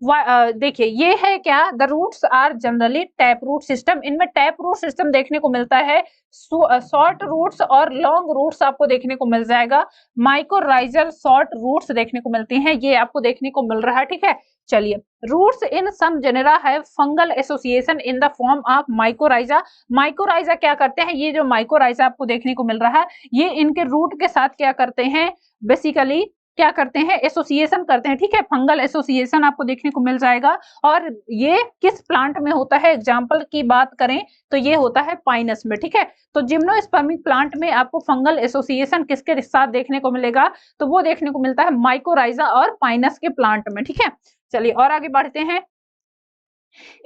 देखिए ये है क्या, the roots are generally tap root system, इनमें टैप रूट सिस्टम देखने को मिलता है। शॉर्ट रूट्स और लॉन्ग रूट्स आपको देखने को मिल जाएगा। माइकोराइजल शॉर्ट रूट्स देखने को मिलती हैं, ये आपको देखने को मिल रहा है, ठीक है। चलिए, रूट्स इन सम जेनेरा है fungal association in the form of mycorrhiza. Mycorrhiza क्या करते हैं, ये जो माइकोराइजा आपको देखने को मिल रहा है, ये इनके रूट के साथ क्या करते हैं, बेसिकली क्या करते हैं, एसोसिएशन करते हैं, ठीक है। फंगल एसोसिएशन आपको देखने को मिल जाएगा। और ये किस प्लांट में होता है, एग्जांपल की बात करें तो ये होता है पाइनस में, ठीक है। तो जिम्नोस्पर्मिक प्लांट में आपको फंगल एसोसिएशन किसके साथ देखने को मिलेगा, तो वो देखने को मिलता है माइकोराइजा और पाइनस के प्लांट में, ठीक है। चलिए और आगे बढ़ते हैं।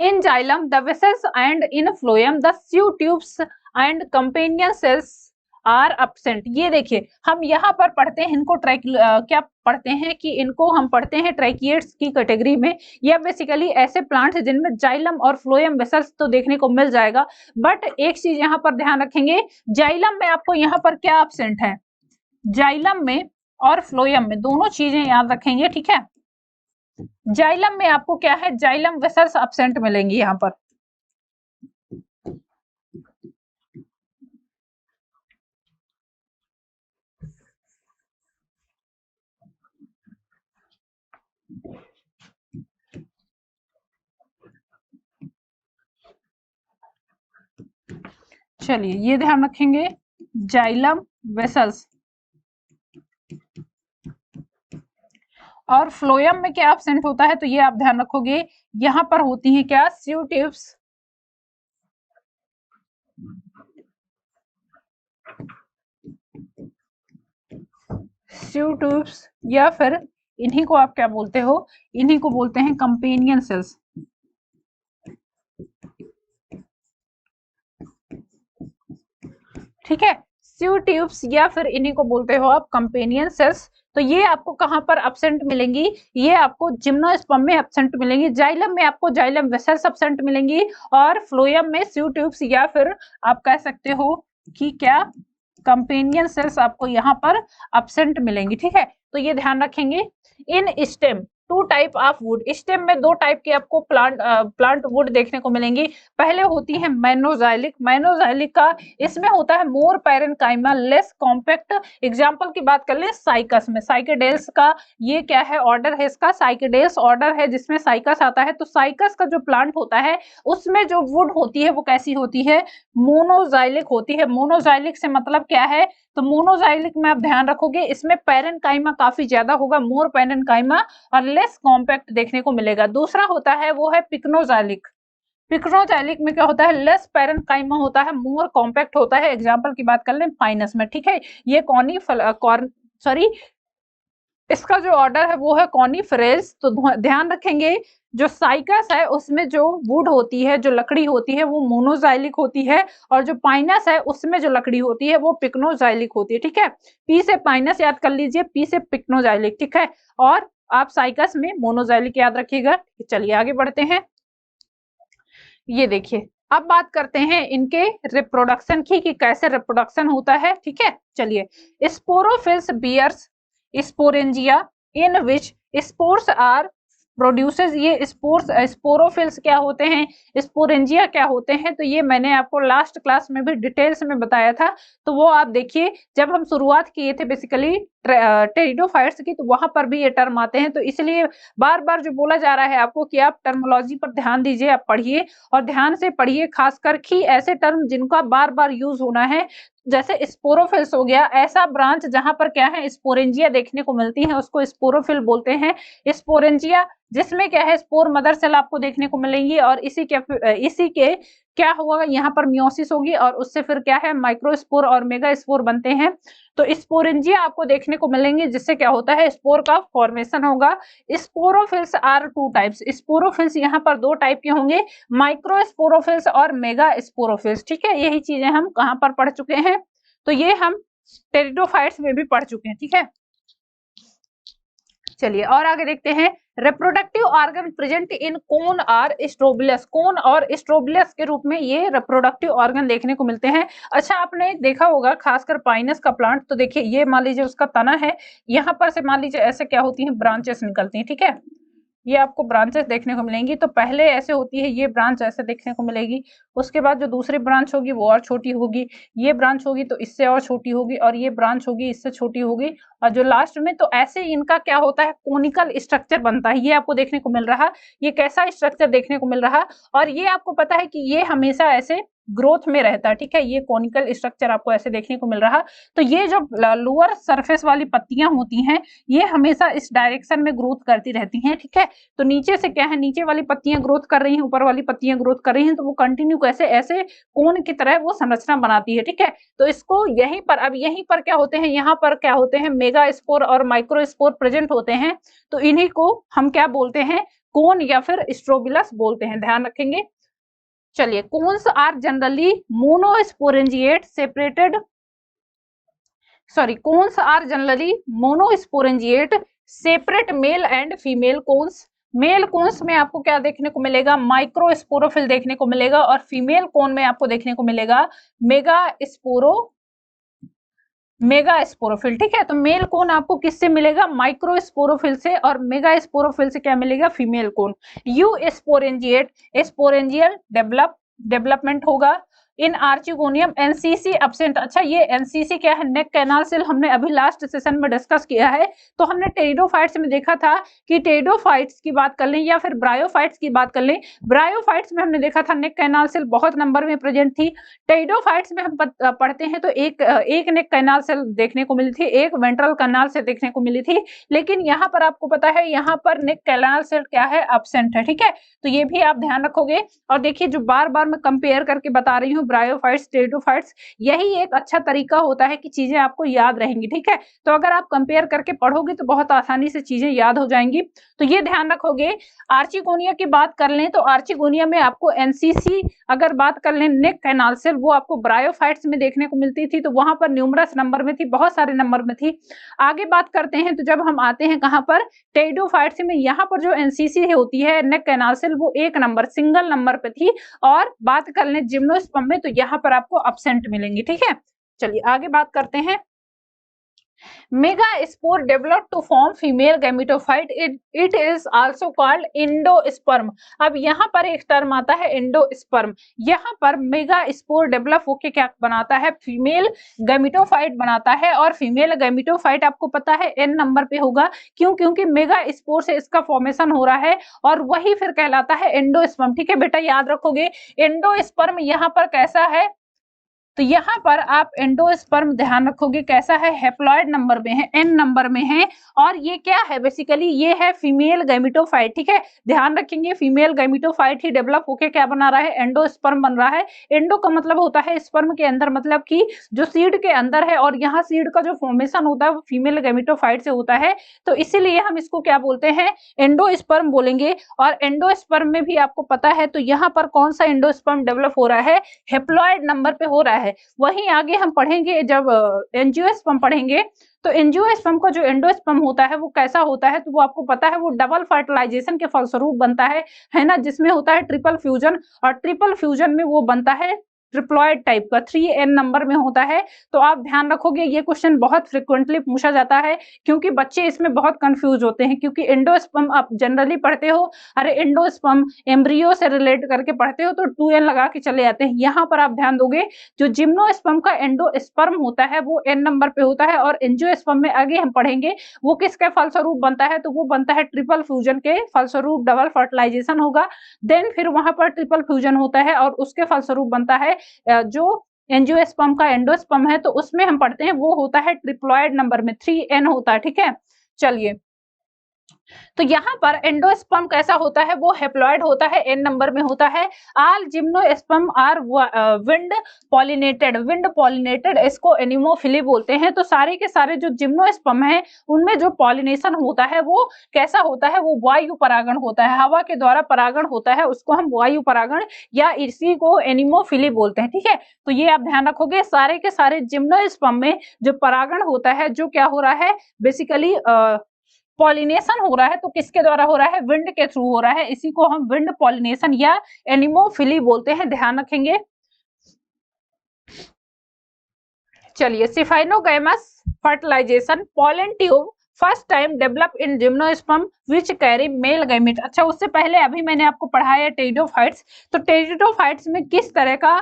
In xylem the vessels and in phloem the sieve tubes and companion cells are absent. ये देखिए हम यहाँ पर पढ़ते हैं इनको क्या पढ़ते हैं कि इनको हम पढ़ते हैं ट्रैकिएट्स की कैटेगरी में। यह बेसिकली ऐसे प्लांट्स हैं जिनमें जाइलम और फ्लोएम वेसल्स तो देखने को मिल जाएगा, बट एक चीज यहाँ पर ध्यान रखेंगे, जाइलम में आपको यहाँ पर क्या एब्सेंट है, जाइलम में और फ्लोएम में दोनों चीजें याद रखेंगे, ठीक है। जाइलम में आपको क्या है, जाइलम वेसल्स एब्सेंट मिलेंगी यहाँ पर। चलिए ये ध्यान रखेंगे, जाइलम वेसल्स, और फ्लोएम में क्या एब्सेंट होता है, तो ये आप ध्यान रखोगे, यहाँ पर होती हैं क्या, स्यू ट्यूब्स, स्यू ट्यूब्स, या फिर इन्हीं को आप क्या बोलते हो, इन्हीं को बोलते हैं कंपेनियन सेल्स, ठीक है। स्यू ट्यूब्स या फिर इन्हीं को बोलते हो आप कंपेनियन सेल्स। तो ये आपको कहां पर एब्सेंट मिलेंगी, ये आपको जिम्नोस्पर्म में एब्सेंट मिलेंगी, जाइलम में आपको जाइलम वेसल्स एब्सेंट मिलेंगी, और फ्लोएम में स्यू ट्यूब्स या फिर आप कह सकते हो कि क्या, कंपेनियन सेल्स आपको यहाँ पर एब्सेंट मिलेंगी, ठीक है। तो ये ध्यान रखेंगे। In stem two type of wood, stem में दो टाइप के आपको प्लांट वुड देखने को मिलेंगी। पहले होती है मेनोजाइलिक, मेनोजाइलिक का इसमें होता है मोर पैरेनकाइमा लेस कॉम्पैक्ट। एग्जांपल की बात कर ले, साइकस में, साइकेडेल्स का ये क्या है, ऑर्डर है इसका, साइकेडेल्स ऑर्डर है जिसमें साइकस आता है। तो साइकस का जो प्लांट होता है उसमें जो वुड होती है वो कैसी होती है, मोनोजाइलिक होती है। मोनोजाइलिक से मतलब क्या है, तो मोनोजाइलिक में आप ध्यान रखोगे इसमें पैरेनकाइमा काफी ज्यादा होगा, मोर पैरेनकाइमा, और लेस कॉम्पैक्ट देखने को मिलेगा। दूसरा होता है वो है पिक्नोजाइलिक, पिक्नोजाइलिक में क्या होता है, लेस पैरेन्काइमा होता है, मोर कॉम्पैक्ट होता है। एग्जांपल की बात कर लें फाइनस में, ठीक है। ये इसका जो ऑर्डर है वो है कॉनिफेरेस। तो ध्यान रखेंगे जो साइकस है उसमें जो वुड होती है, जो लकड़ी होती है वो मोनोजाइलिक होती है, और जो पाइनस है उसमें जो लकड़ी होती है वो पिक्नोजाइलिक होती है, ठीक है। पी से पाइनस याद कर लीजिए, पी से पिक्नोजाइलिक, ठीक है। और आप साइकस में मोनोजाइलिक याद रखिएगा। चलिए आगे बढ़ते हैं। ये देखिए, अब बात करते हैं इनके रिप्रोडक्शन की कि कैसे रिप्रोडक्शन होता है, ठीक है। चलिए, sporophylls bears sporangia in which spores are produces. ये स्पोरोफिल्स क्या होते हैं, स्पोरेंजिया क्या होते हैं, तो ये मैंने आपको लास्ट क्लास में भी डिटेल्स में बताया था। तो वो आप देखिए, जब हम शुरुआत किए थे बेसिकली टेरिडोफाइट्स की, तो वहां पर भी ये टर्म आते हैं। तो इसलिए बार बार जो बोला जा रहा है आपको कि आप टर्मोलॉजी पर ध्यान दीजिए, आप पढ़िए और ध्यान से पढ़िए, खासकर कि ऐसे टर्म जिनका बार बार यूज होना है। जैसे स्पोरोफिल्स हो गया, ऐसा ब्रांच जहां पर क्या है स्पोरेंजिया देखने को मिलती है उसको स्पोरोफिल बोलते हैं। स्पोरेंजिया जिसमें क्या है स्पोर मदर सेल आपको देखने को मिलेंगी, और इसी के क्या होगा, यहाँ पर मियोसिस होगी और उससे फिर क्या है माइक्रोस्पोर और मेगा स्पोर बनते हैं। तो स्पोरेंजिया आपको देखने को मिलेंगे, जिससे क्या होता है स्पोर का फॉर्मेशन होगा। Sporophylls are two types. Sporophylls यहाँ पर दो टाइप के होंगे, माइक्रोस्पोरोफिल्स और मेगा स्पोरोफिल्स, ठीक है। यही चीजें हम कहाँ पर पढ़ चुके हैं, तो ये हम टेरिडोफाइट्स में भी पढ़ चुके हैं, ठीक है। चलिए और आगे देखते हैं। रिप्रोडक्टिव ऑर्गन प्रेजेंट इन कोन और स्ट्रोबिलस। कोन और स्ट्रोबिलस के रूप में ये रिप्रोडक्टिव ऑर्गन देखने को मिलते हैं। अच्छा, आपने देखा होगा खासकर पाइनस का प्लांट, तो देखिए ये मान लीजिए उसका तना है, यहाँ पर से मान लीजिए ऐसे क्या होती हैं ब्रांचेस निकलती हैं, ठीक है। ये आपको ब्रांचेस देखने को मिलेंगी। तो पहले ऐसे होती है, ये ब्रांच ऐसे देखने को मिलेगी, उसके बाद जो दूसरी ब्रांच होगी वो और छोटी होगी, ये ब्रांच होगी तो इससे और छोटी होगी, और ये ब्रांच होगी इससे छोटी होगी, और जो लास्ट में, तो ऐसे इनका क्या होता है कोनिकल स्ट्रक्चर बनता है। ये आपको देखने को मिल रहा, ये कैसा स्ट्रक्चर देखने को मिल रहा, और ये आपको पता है कि ये हमेशा ऐसे ग्रोथ में रहता है, ठीक है। ये कोनिकल स्ट्रक्चर आपको ऐसे देखने को मिल रहा। तो ये जो लोअर सरफेस वाली पत्तियां होती हैं ये हमेशा इस डायरेक्शन में ग्रोथ करती रहती हैं, ठीक है। तो नीचे से क्या है, नीचे वाली पत्तियां ग्रोथ कर रही हैं, ऊपर वाली पत्तियां ग्रोथ कर रही हैं, तो वो कंटिन्यू कैसे ऐसे कोन की तरह वो संरचना बनाती है, ठीक है। तो इसको यहीं पर, अब यहीं पर क्या होते हैं, यहाँ पर क्या होते हैं मेगा स्पोर और माइक्रो स्पोर प्रेजेंट होते हैं। तो इन्हीं को हम क्या बोलते हैं, कोन या फिर स्ट्रोबिलस बोलते हैं, ध्यान रखेंगे। चलिए, cones are generally monosporangiate separated, cones are generally monosporangiate separate male and female cones. Male cones में आपको क्या देखने को मिलेगा, माइक्रोस्पोरोफिल देखने को मिलेगा, और फीमेल कोन में आपको देखने को मिलेगा मेगा स्पोरोफिल, ठीक है। तो मेल कोन आपको किससे मिलेगा, माइक्रोस्पोरोफिल से, और मेगा स्पोरोफिल से क्या मिलेगा, female cone. You sporangiate sporangial development होगा। इन आर्चिगोनियम एनसीसी एब्सेंट। अच्छा, ये एनसीसी क्या है, नेक कैनाल सेल, हमने अभी लास्ट सेशन में डिस्कस किया है। तो हमने टेरिडोफाइट्स में देखा था कि टेरिडोफाइट्स की बात कर लें या फिर ब्रायोफाइट्स की बात कर लें, ब्रायोफाइट्स में हमने देखा था नेक कैनाल सेल बहुत नंबर में प्रेजेंट थी। टेरिडोफाइट्स में हम पढ़ते हैं तो एक नेक कैनाल सेल देखने को मिली थी, एक वेंट्रल कैनाल सेल देखने को मिली थी, लेकिन यहाँ पर आपको पता है यहाँ पर नेक कैनाल सेल क्या है, एब्सेंट है, ठीक है। तो ये भी आप ध्यान रखोगे। और देखिए, जो बार बार मैं कंपेयर करके बता रही हूँ ब्रायोफाइट्स टेरिडोफाइट्स, यही एक अच्छा तरीका होता है कि चीजें आपको याद रहेंगी, ठीक है। तो अगर आप कंपेयर करके पढ़ोगे तो बहुत आसानी से चीजें याद हो जाएंगी, तो ये ध्यान रखोगे। आर्चिगोनिया की बात कर लें तो आर्चिगोनिया में आपको एनसीसी, अगर बात कर लें नेक कैनाल सेल, वो आपको ब्रायोफाइट्स में देखने को मिलती थी, तो वहां पर न्यूमरस नंबर में थी, बहुत सारे नंबर में थी। आगे बात करते हैं, तो जब हम आते हैं कहां पर, टेरिडोफाइट्स में, यहाँ पर जो एनसीसी होती है नेक कैनाल सेल, वो एक नंबर सिंगल नंबर पे थी। और बात कर लें जिम्नोस्पर्म में, तो यहाँ पर आपको एब्सेंट मिलेंगी, ठीक है। चलिए आगे बात करते हैं। Megaspore develop to form female gametophyte, it is also called endosperm. अब यहाँ पर एक टर्म आता है एंडोस्पर्म। यहाँ पर मेगा स्पोर डेवलप होके क्या बनाता है, फीमेल गैमेटोफाइट बनाता है। और फीमेल गैमेटोफाइट आपको पता है एन नंबर पे होगा, क्यों, क्योंकि मेगा स्पोर से इसका फॉर्मेशन हो रहा है, और वही फिर कहलाता है एंडोस्पर्म, ठीक है बेटा, याद रखोगे। एंडोस्पर्म यहाँ पर कैसा है, तो यहाँ पर आप एंडोस्पर्म ध्यान रखोगे कैसा है, हेप्लॉइड नंबर में है, एन नंबर में है, और ये क्या है बेसिकली, ये है फीमेल गैमेटोफाइट। ठीक है, ध्यान रखेंगे फीमेल गैमेटोफाइट ही डेवलप होके क्या बना रहा है, एंडोस्पर्म बन रहा है। एंडो का मतलब होता है स्पर्म के अंदर, मतलब कि जो सीड के अंदर है, और यहाँ सीड का जो फॉर्मेशन होता है वो फीमेल गैमेटोफाइट से होता है, तो इसीलिए हम इसको क्या बोलते हैं, एंडोस्पर्म बोलेंगे। और एंडोस्पर्म में भी आपको पता है, तो यहाँ पर कौन सा एंडोस्पर्म डेवलप हो रहा है, हेप्लॉइड नंबर पे हो रहा है। वहीं आगे हम पढ़ेंगे जब एंजियोस्पर्म पढ़ेंगे, तो एंजियोस्पर्म का जो एंडोस्पर्म होता है वो कैसा होता है, तो वो आपको पता है वो डबल फर्टिलाइजेशन के फलस्वरूप बनता है ना, जिसमें होता है ट्रिपल फ्यूजन, और ट्रिपल फ्यूजन में वो बनता है ट्रिप्लॉइड टाइप का, 3n नंबर में होता है। तो आप ध्यान रखोगे ये क्वेश्चन बहुत फ्रिक्वेंटली पूछा जाता है, क्योंकि बच्चे इसमें बहुत कंफ्यूज होते हैं, क्योंकि एंडोस्पर्म आप जनरली पढ़ते हो, अरे एंडोस्पर्म एम्ब्रियो से रिलेट करके पढ़ते हो तो 2n लगा के चले जाते हैं। यहाँ पर आप ध्यान दोगे जो जिम्नोस्पर्म का एंडोस्पर्म होता है वो n नंबर पे होता है, और एंजियोस्पर्म में आगे हम पढ़ेंगे वो किसके फलस्वरूप बनता है, तो वो बनता है ट्रिपल फ्यूजन के फलस्वरूप, डबल फर्टिलाइजेशन होगा, देन फिर वहां पर ट्रिपल फ्यूजन होता है, और उसके फलस्वरूप बनता है जो एंजियोस्पर्म का एंडोस्पर्म है, तो उसमें हम पढ़ते हैं वो होता है ट्रिप्लॉइड नंबर में, 3n होता है। ठीक है, चलिए, तो यहाँ पर एंडोस्पर्म कैसा होता है, वो हेप्लॉइड होता है, n नंबर में होता है। All gymnosperm are wind pollinated, wind pollinated इसको एनिमोफिली बोलते हैं। तो सारे के सारे जो जिम्नोस्पर्म है उनमें जो पॉलिनेशन होता है वो कैसा होता है, वो वायु परागण होता है, हवा के द्वारा परागण होता है, उसको हम वायु परागण या इसी को एनिमोफिली बोलते हैं। ठीक है, तो ये आप ध्यान रखोगे, सारे के सारे जिम्नोस्पर्म में जो परागण होता है, जो क्या हो रहा है बेसिकली पॉलिनेशन हो रहा है, तो किसके द्वारा हो रहा है, विंड के थ्रू हो रहा है, इसी को हम विंड पॉलिनेशन या एनिमोफिली बोलते हैं, ध्यान रखेंगे। चलिए, siphonogamous fertilisation pollen tube first time develop in gymnosperm which carry male gamete. अच्छा, उससे पहले अभी मैंने आपको पढ़ाया टेरिडोफाइट्स, तो टेरिडोफाइट्स में किस तरह का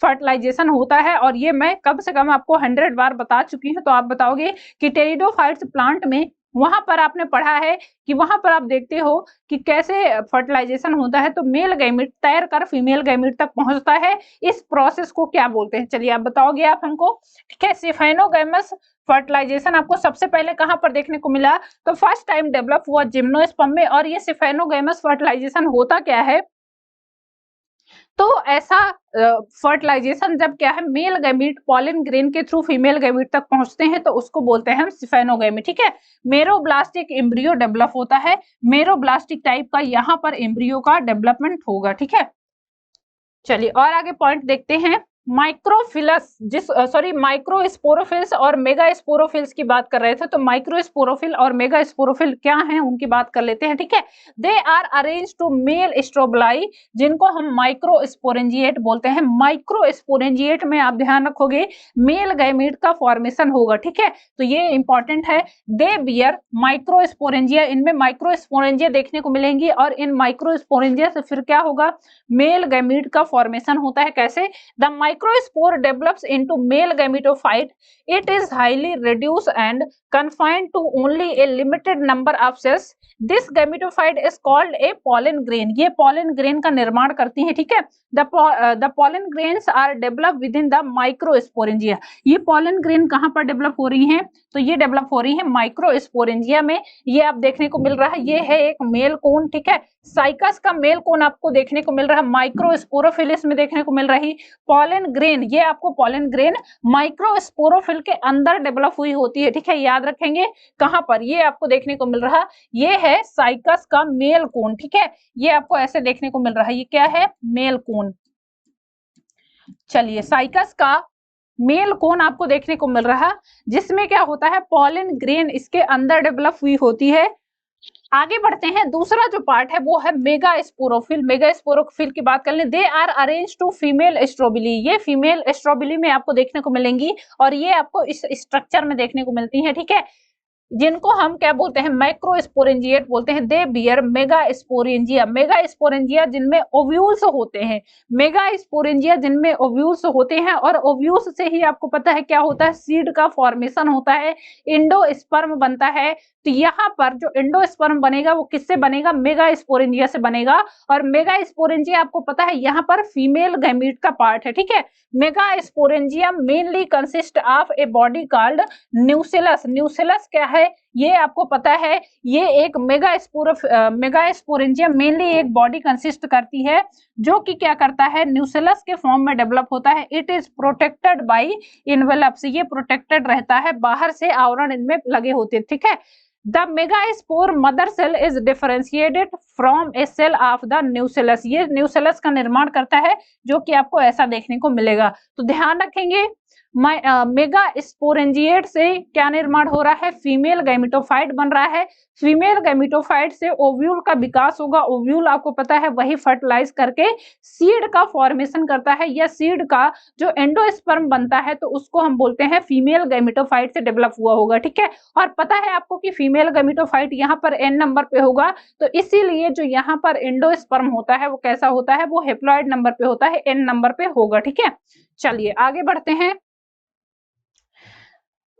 फर्टिलाइजेशन होता है, और ये मैं कम से कम आपको 100 बार बता चुकी हूँ। तो आप बताओगे कि टेरिडोफाइट्स प्लांट में वहां पर आपने पढ़ा है कि वहां पर आप देखते हो कि कैसे फर्टिलाइजेशन होता है, तो मेल गैमेट तैर कर फीमेल गैमेट तक पहुंचता है, इस प्रोसेस को क्या बोलते हैं, चलिए आप बताओगे आप हमको। ठीक है, सिफाइनोगैमस फर्टिलाइजेशन आपको सबसे पहले कहां पर देखने को मिला, तो फर्स्ट टाइम डेवलप हुआ जिम्नोस्पर्म में। और ये सिफाइनोगैमस फर्टिलाइजेशन होता क्या है, तो ऐसा फर्टिलाइजेशन जब क्या है, मेल गैमेट पॉलन ग्रेन के थ्रू फीमेल गैमेट तक पहुंचते हैं, तो उसको बोलते हैं हम सिफाइनोगैमी। ठीक है, मेरोब्लास्टिक एम्ब्रियो डेवलप होता है, मेरोब्लास्टिक टाइप का यहाँ पर एम्ब्रियो का डेवलपमेंट होगा। ठीक है, चलिए और आगे पॉइंट देखते हैं। माइक्रोफिलस माइक्रोस्पोरोफिल्स और मेगास्पोरोफिल्स की बात कर रहे थे, तो माइक्रोस्पोरोफिल और मेगास्पोरोफिल क्या हैं उनकी बात कर लेते हैं। ठीक है, they are arrange to male strobili, जिनको हम माइक्रोस्पोरेंजिएट बोलते हैं। माइक्रोस्पोरेंजिएट में आप ध्यान रखोगे मेल गैमेट का फॉर्मेशन होगा। ठीक है, तो ये इंपॉर्टेंट है। दे बियर माइक्रोस्पोरेंजिया, इनमें माइक्रोस्पोरेंजिया देखने को मिलेंगी, और इन माइक्रोस्पोरेंजिया से फिर क्या होगा, मेल गैमेट का फॉर्मेशन होता है। कैसे, the microspore develops into male gametophyte, it is highly reduced and confined to only a limited number of cells. This gametophyte is called a pollen grain. ये pollen grain का निर्माण करती है। ठीक है, the pollen grains are developed within the microsporangia. ये pollen grain कहाँ पर डेवलप हो रही हैं, तो ये डेवलप हो रही है माइक्रोस्पोरेंजिया में। ये आप देखने को मिल रहा है, ये है एक मेल कोन। ठीक है, साइकस का मेल कोन आपको देखने को मिल रहा है, माइक्रोस्पोरोफिलिस में देखने को मिल रही पॉलन ग्रेन, ये आपको पॉलन ग्रेन माइक्रोस्पोरोफिल के अंदर डेवलप हुई होती है। ठीक है, याद रखेंगे कहां पर, ये आपको देखने को मिल रहा, ये है साइकस का मेल कोन। ठीक है, ये आपको ऐसे देखने को मिल रहा है, ये क्या है, मेल कोन। चलिए, साइकस का मेल कोन आपको देखने को मिल रहा, जिसमें क्या होता है, पॉलन ग्रेन इसके अंदर डेवलप हुई होती है। आगे बढ़ते हैं, दूसरा जो पार्ट है वो है मेगास्पोरोफिल। मेगास्पोरोफिल की बात कर लें, they are arrange to female strobili, ये फीमेल स्ट्रोबिली में आपको देखने को मिलेंगी, और ये आपको इस स्ट्रक्चर में देखने को मिलती है। ठीक है, जिनको हम क्या बोलते हैं, माइक्रोस्पोरेंजिएट बोलते हैं। दे बियर मेगास्पोरेंजिया, मेगास्पोरेंजिया जिनमें ओव्यूल्स होते हैं, मेगास्पोरेंजिया जिनमें ओव्यूल्स होते हैं, और ओव्यूल्स से ही आपको पता है क्या होता है, सीड का फॉर्मेशन होता है, इंडोस्पर्म बनता है। तो यहाँ पर जो इंडोस्पर्म बनेगा वो किससे बनेगा, मेगास्पोरेंजिया से बनेगा। और मेगास्पोरेंजिया आपको पता है यहाँ पर फीमेल गैमीट का पार्ट है, ठीक है। Megasporangia mainly consist of a body called nucellus. Nucellus क्या है ये आपको पता है, ये एक मेगास्पोरेंजिया मेनली एक बॉडी कंसिस्ट करती है, जो कि क्या करता है, न्यूसेलस के फॉर्म में डेवलप होता है। It is protected by envelopes, ये प्रोटेक्टेड रहता है, बाहर से आवरण इनमें लगे होते हैं, ठीक है। The megaspore mother cell is differentiated from a cell of the nucellus, ये न्यूसेलस का निर्माण करता है, जो कि आपको ऐसा देखने को मिलेगा। तो ध्यान रखेंगे, मेगास्पोरेंजिएट से क्या निर्माण हो रहा है, फीमेल गैमेटोफाइट बन रहा है। फीमेल गैमेटोफाइट से ओव्यूल का विकास होगा, ओव्यूल आपको पता है वही फर्टिलाइज करके सीड का फॉर्मेशन करता है, या सीड का जो एंडोस्पर्म बनता है तो उसको हम बोलते हैं फीमेल गैमेटोफाइट से डेवलप हुआ होगा, ठीक है। और पता है आपको कि फीमेल गैमेटोफाइट यहाँ पर एन नंबर पे होगा, तो इसीलिए जो यहाँ पर एंडोस्पर्म होता है वो कैसा होता है, वो हेप्लॉइड नंबर पे होता है, एन नंबर पे होगा, ठीक है। चलिए आगे बढ़ते हैं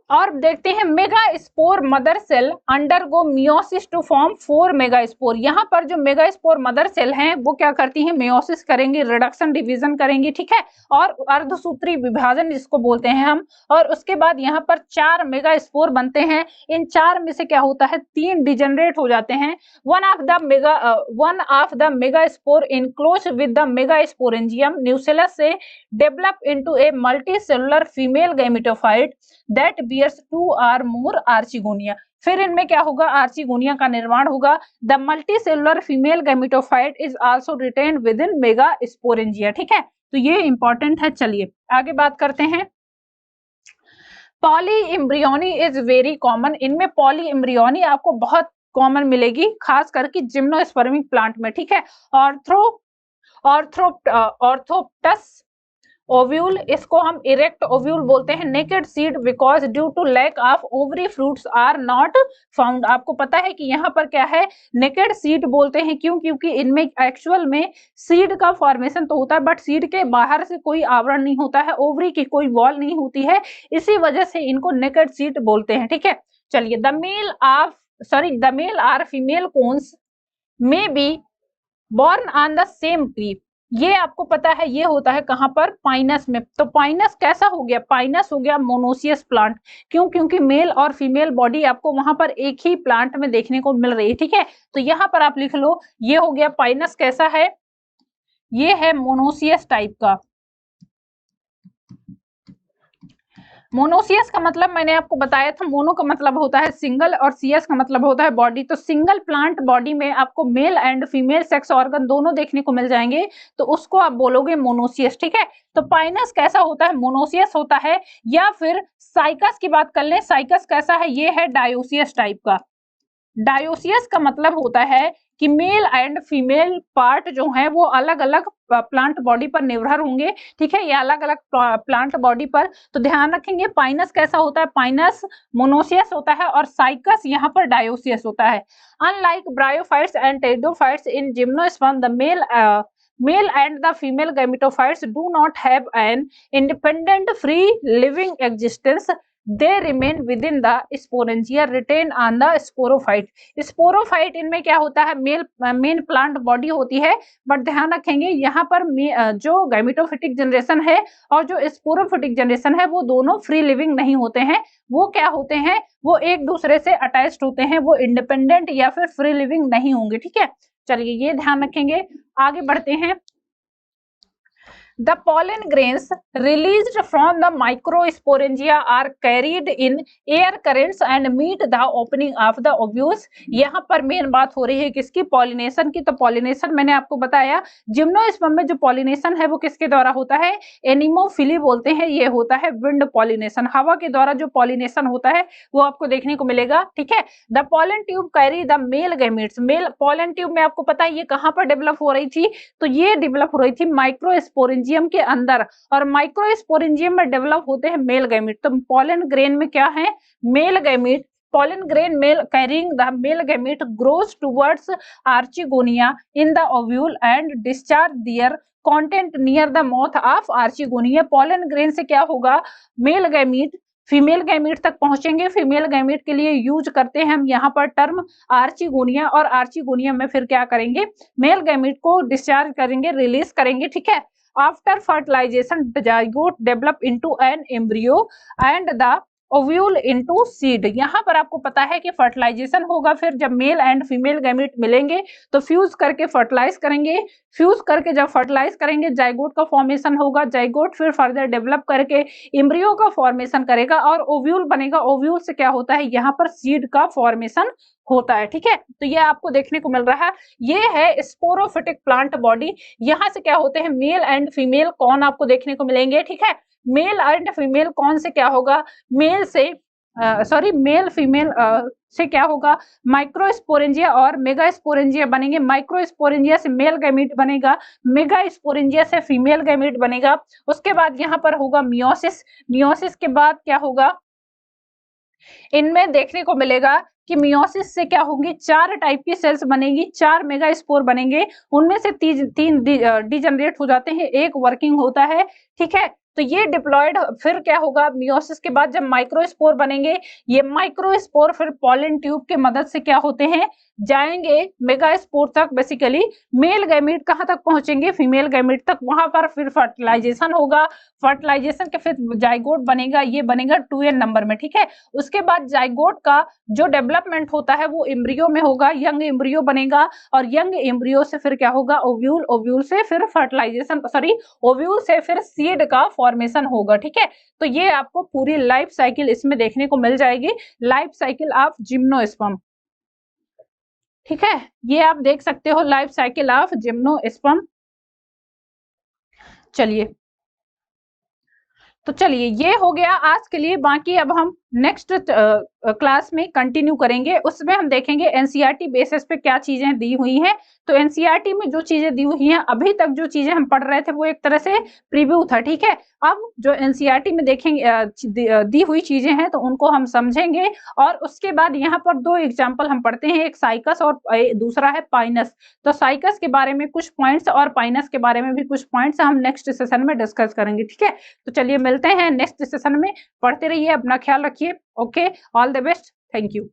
और देखते हैं, megaspore mother cell undergo meiosis to form 4 megaspore. यहाँ पर जो मेगास्पोर मदर सेल हैं वो क्या करती हैं, मियोसिस करेंगी, रिडक्शन डिवीजन करेंगी, ठीक है, और अर्धसूत्री विभाजन जिसको बोलते हैं हम। और उसके बाद यहाँ पर 4 मेगास्पोर बनते हैं। इन 4 में से क्या होता है, 3 डिजेनरेट हो जाते हैं। One of the megaspore enclose with the megasporangium nucellus से develop into a multicellular female gametophyte that bears 2 or more archegonia. फिर इनमें क्या होगा, आर्चिगोनिया का निर्माण होगा। The multicellular female gametophyte is also retain within megasporangia, ठीक है। तो ये इंपॉर्टेंट है। चलिए आगे बात करते हैं। Poly embryony is very common, इनमें पॉली एम्ब्रियोनी आपको बहुत कॉमन मिलेगी, खास करके जिम्नोस्पर्मिक प्लांट में, ठीक है। ऑर्थोप्टस ओव्यूल, इसको हम इरेक्ट ओव्यूल बोलते हैं। Naked seed because due to lack of ovary fruits are not found, आपको पता है कि यहाँ पर क्या है, नेकेड सीड बोलते हैं, क्यों, क्योंकि इनमें एक्चुअल में सीड का फॉर्मेशन तो होता है, बट सीड के बाहर से कोई आवरण नहीं होता है, ओवरी की कोई वॉल नहीं होती है, इसी वजह से इनको नेकेड सीड बोलते हैं, ठीक है। चलिए, the male or female cones may be borne on the same tree, ये आपको पता है ये होता है कहां पर, पाइनस में। तो पाइनस कैसा हो गया, पाइनस हो गया मोनोसियस प्लांट, क्यों, क्योंकि मेल और फीमेल बॉडी आपको वहां पर एक ही प्लांट में देखने को मिल रही है, ठीक है। तो यहाँ पर आप लिख लो, ये हो गया पाइनस कैसा है, ये है मोनोसियस टाइप का। मोनोसियस का मतलब मैंने आपको बताया था, मोनो का मतलब होता है सिंगल और सियस का मतलब होता है बॉडी। तो सिंगल प्लांट बॉडी में आपको mail and female sex organ दोनों देखने को मिल जाएंगे, तो उसको आप बोलोगे मोनोसियस, ठीक है। तो पाइनस कैसा होता है, मोनोसियस होता है। या फिर साइकस की बात कर ले, साइकस कैसा है, ये है डायोसियस टाइप का। डायोसियस का मतलब होता है कि मेल एंड फीमेल पार्ट जो है वो अलग अलग प्लांट बॉडी पर निर्भर होंगे, ठीक है, ये अलग अलग प्लांट बॉडी पर। तो ध्यान रखेंगे, पाइनस कैसा होता है, पाइनस मोनोसियस होता है, और साइकस यहाँ पर डायोसियस होता है। Unlike bryophytes and pteridophytes in gymnosperm, the male and the female gametophytes do not have an independent free living existence, they remain within the sporangia retain on the sporophyte। Sporophyte इनमें क्या होता है, मेन प्लांट बॉडी होती है, बट ध्यान रखेंगे यहाँ पर जो गैमेटोफिटिक जनरेशन है और जो स्पोरोफिटिक जनरेशन है वो दोनों फ्री लिविंग नहीं होते हैं, वो क्या होते हैं, वो एक दूसरे से अटैच्ड होते हैं, वो इंडिपेंडेंट या फिर फ्री लिविंग नहीं होंगे, ठीक है। चलिए ये ध्यान रखेंगे, आगे बढ़ते हैं। The pollen grains released from the microsporangia are carried in air currents and meet the opening of the ovules। यहाँ पर मेन बात हो रही है किसकी, पॉलिनेशन की। तो पॉलिनेशन मैंने आपको बताया, जिम्नोस्पर्म में जो पॉलिनेशन है वो किसके द्वारा होता है, एनिमोफिली बोलते हैं, ये होता है विंड पॉलिनेशन, हवा के द्वारा जो पॉलिनेशन होता है वो आपको देखने को मिलेगा, ठीक है। The pollen tube carry the male gametes, male pollen tube में आपको पता है ये कहाँ पर डेवलप हो रही थी, तो ये डेवलप हो रही थी माइक्रोस्पोरेंजियम के अंदर, और माइक्रोस्पोरेंजियम में डेवलप होते हैं मेल गैमेट। तो पॉलन ग्रेन में क्या है, male gamete, pollen grain male carrying the male gamete grows towards archegonia in the ovule and discharge their content near the mouth of archegonia। pollen grain से क्या होगा, मेल गैमीट फीमेल गैमीट तक पहुंचेंगे। फीमेल गैमीट के लिए यूज करते हैं हम यहाँ पर टर्म आर्चिगोनिया, और आर्चिगोनिया में फिर क्या करेंगे, मेल गैमीट को डिस्चार्ज करेंगे, रिलीज करेंगे, ठीक है। After fertilization zygote develop into an embryo and the ovule into seed. यहाँ पर आपको पता है कि फर्टिलाइजेशन होगा, फिर जब मेल एंड फीमेल गैमीट मिलेंगे तो फ्यूज करके फर्टिलाइज करेंगे, फ्यूज करके जब फर्टिलाइज करेंगे जाइगोट का फॉर्मेशन होगा, जाइगोट फिर फर्दर डेवलप करके एम्ब्रियो का फॉर्मेशन करेगा और ओव्यूल बनेगा। ओव्यूल से क्या होता है, यहाँ पर सीड का फॉर्मेशन होता है, ठीक है। तो ये आपको देखने को मिल रहा है, ये है स्पोरोफिटिक प्लांट बॉडी। यहाँ से क्या होते हैं, मेल एंड फीमेल कौन आपको देखने को मिलेंगे, ठीक है। मेल एंड फीमेल कौन से क्या होगा, मेल से मेल फीमेल से क्या होगा, माइक्रोस्पोरेंजिया और मेगास्पोरेंजिया बनेंगे। माइक्रोस्पोरेंजिया से मेल गैमीट बनेगा, मेगास्पोरेंजिया से फीमेल गैमीट बनेगा। उसके बाद यहाँ पर होगा मियोसिस, मियोसिस के बाद क्या होगा, इनमें देखने को मिलेगा कि मियोसिस से क्या होंगी, 4 टाइप की सेल्स बनेगी, 4 मेगास्पोर बनेंगे, उनमें से 3 डिजनरेट हो जाते हैं, एक वर्किंग होता है, ठीक है। तो ये डिप्लॉयड फिर क्या होगा, मियोसिस के बाद जब माइक्रोस्पोर बनेंगे, ये माइक्रोस्पोर फिर पॉलन ट्यूब के मदद से क्या होते हैं, जाएंगे मेगास्पोर तक। बेसिकली मेल गैमीट कहाँ तक पहुंचेंगे, फीमेल गैमीट तक, वहां पर फिर फर्टिलाइजेशन होगा, फर्टिलाइजेशन के फिर जाइगोट बनेगा, ये बनेगा 2n नंबर में, ठीक है। उसके बाद जाइगोट का जो डेवलपमेंट होता है वो एम्ब्रियो में होगा, यंग एम्ब्रियो बनेगा, और यंग एम्ब्रियो से फिर क्या होगा, ओव्यूल, ओव्यूल से फिर फर्टिलाइजेशन, ओव्यूल से फिर सीड का फॉर्मेशन होगा, ठीक है। तो ये आपको पूरी लाइफ साइकिल इसमें देखने को मिल जाएगी, लाइफ साइकिल ऑफ जिम्नोस्पर्म, ठीक है। ये आप देख सकते हो लाइफ साइकिल ऑफ जिम्नोस्पर्म। चलिए, तो चलिए ये हो गया आज के लिए, बाकी अब हम नेक्स्ट क्लास में कंटिन्यू करेंगे, उसमें हम देखेंगे एनसीईआरटी बेसिस पे क्या चीजें दी हुई हैं। तो एनसीईआरटी में जो चीजें दी हुई हैं, अभी तक जो चीजें हम पढ़ रहे थे वो एक तरह से प्रीव्यू था, ठीक है। अब जो एनसीईआरटी में देखेंगे दी हुई चीजें हैं तो उनको हम समझेंगे, और उसके बाद यहाँ पर 2 एग्जाम्पल हम पढ़ते हैं, एक साइकस और दूसरा है पाइनस। तो साइकस के बारे में कुछ पॉइंट्स और पाइनस के बारे में भी कुछ पॉइंट्स हम नेक्स्ट सेशन में डिस्कस करेंगे, ठीक है। तो चलिए मिलते हैं नेक्स्ट सेशन में, पढ़ते रहिए, अपना ख्याल रखिए, okay, all the best, thank you.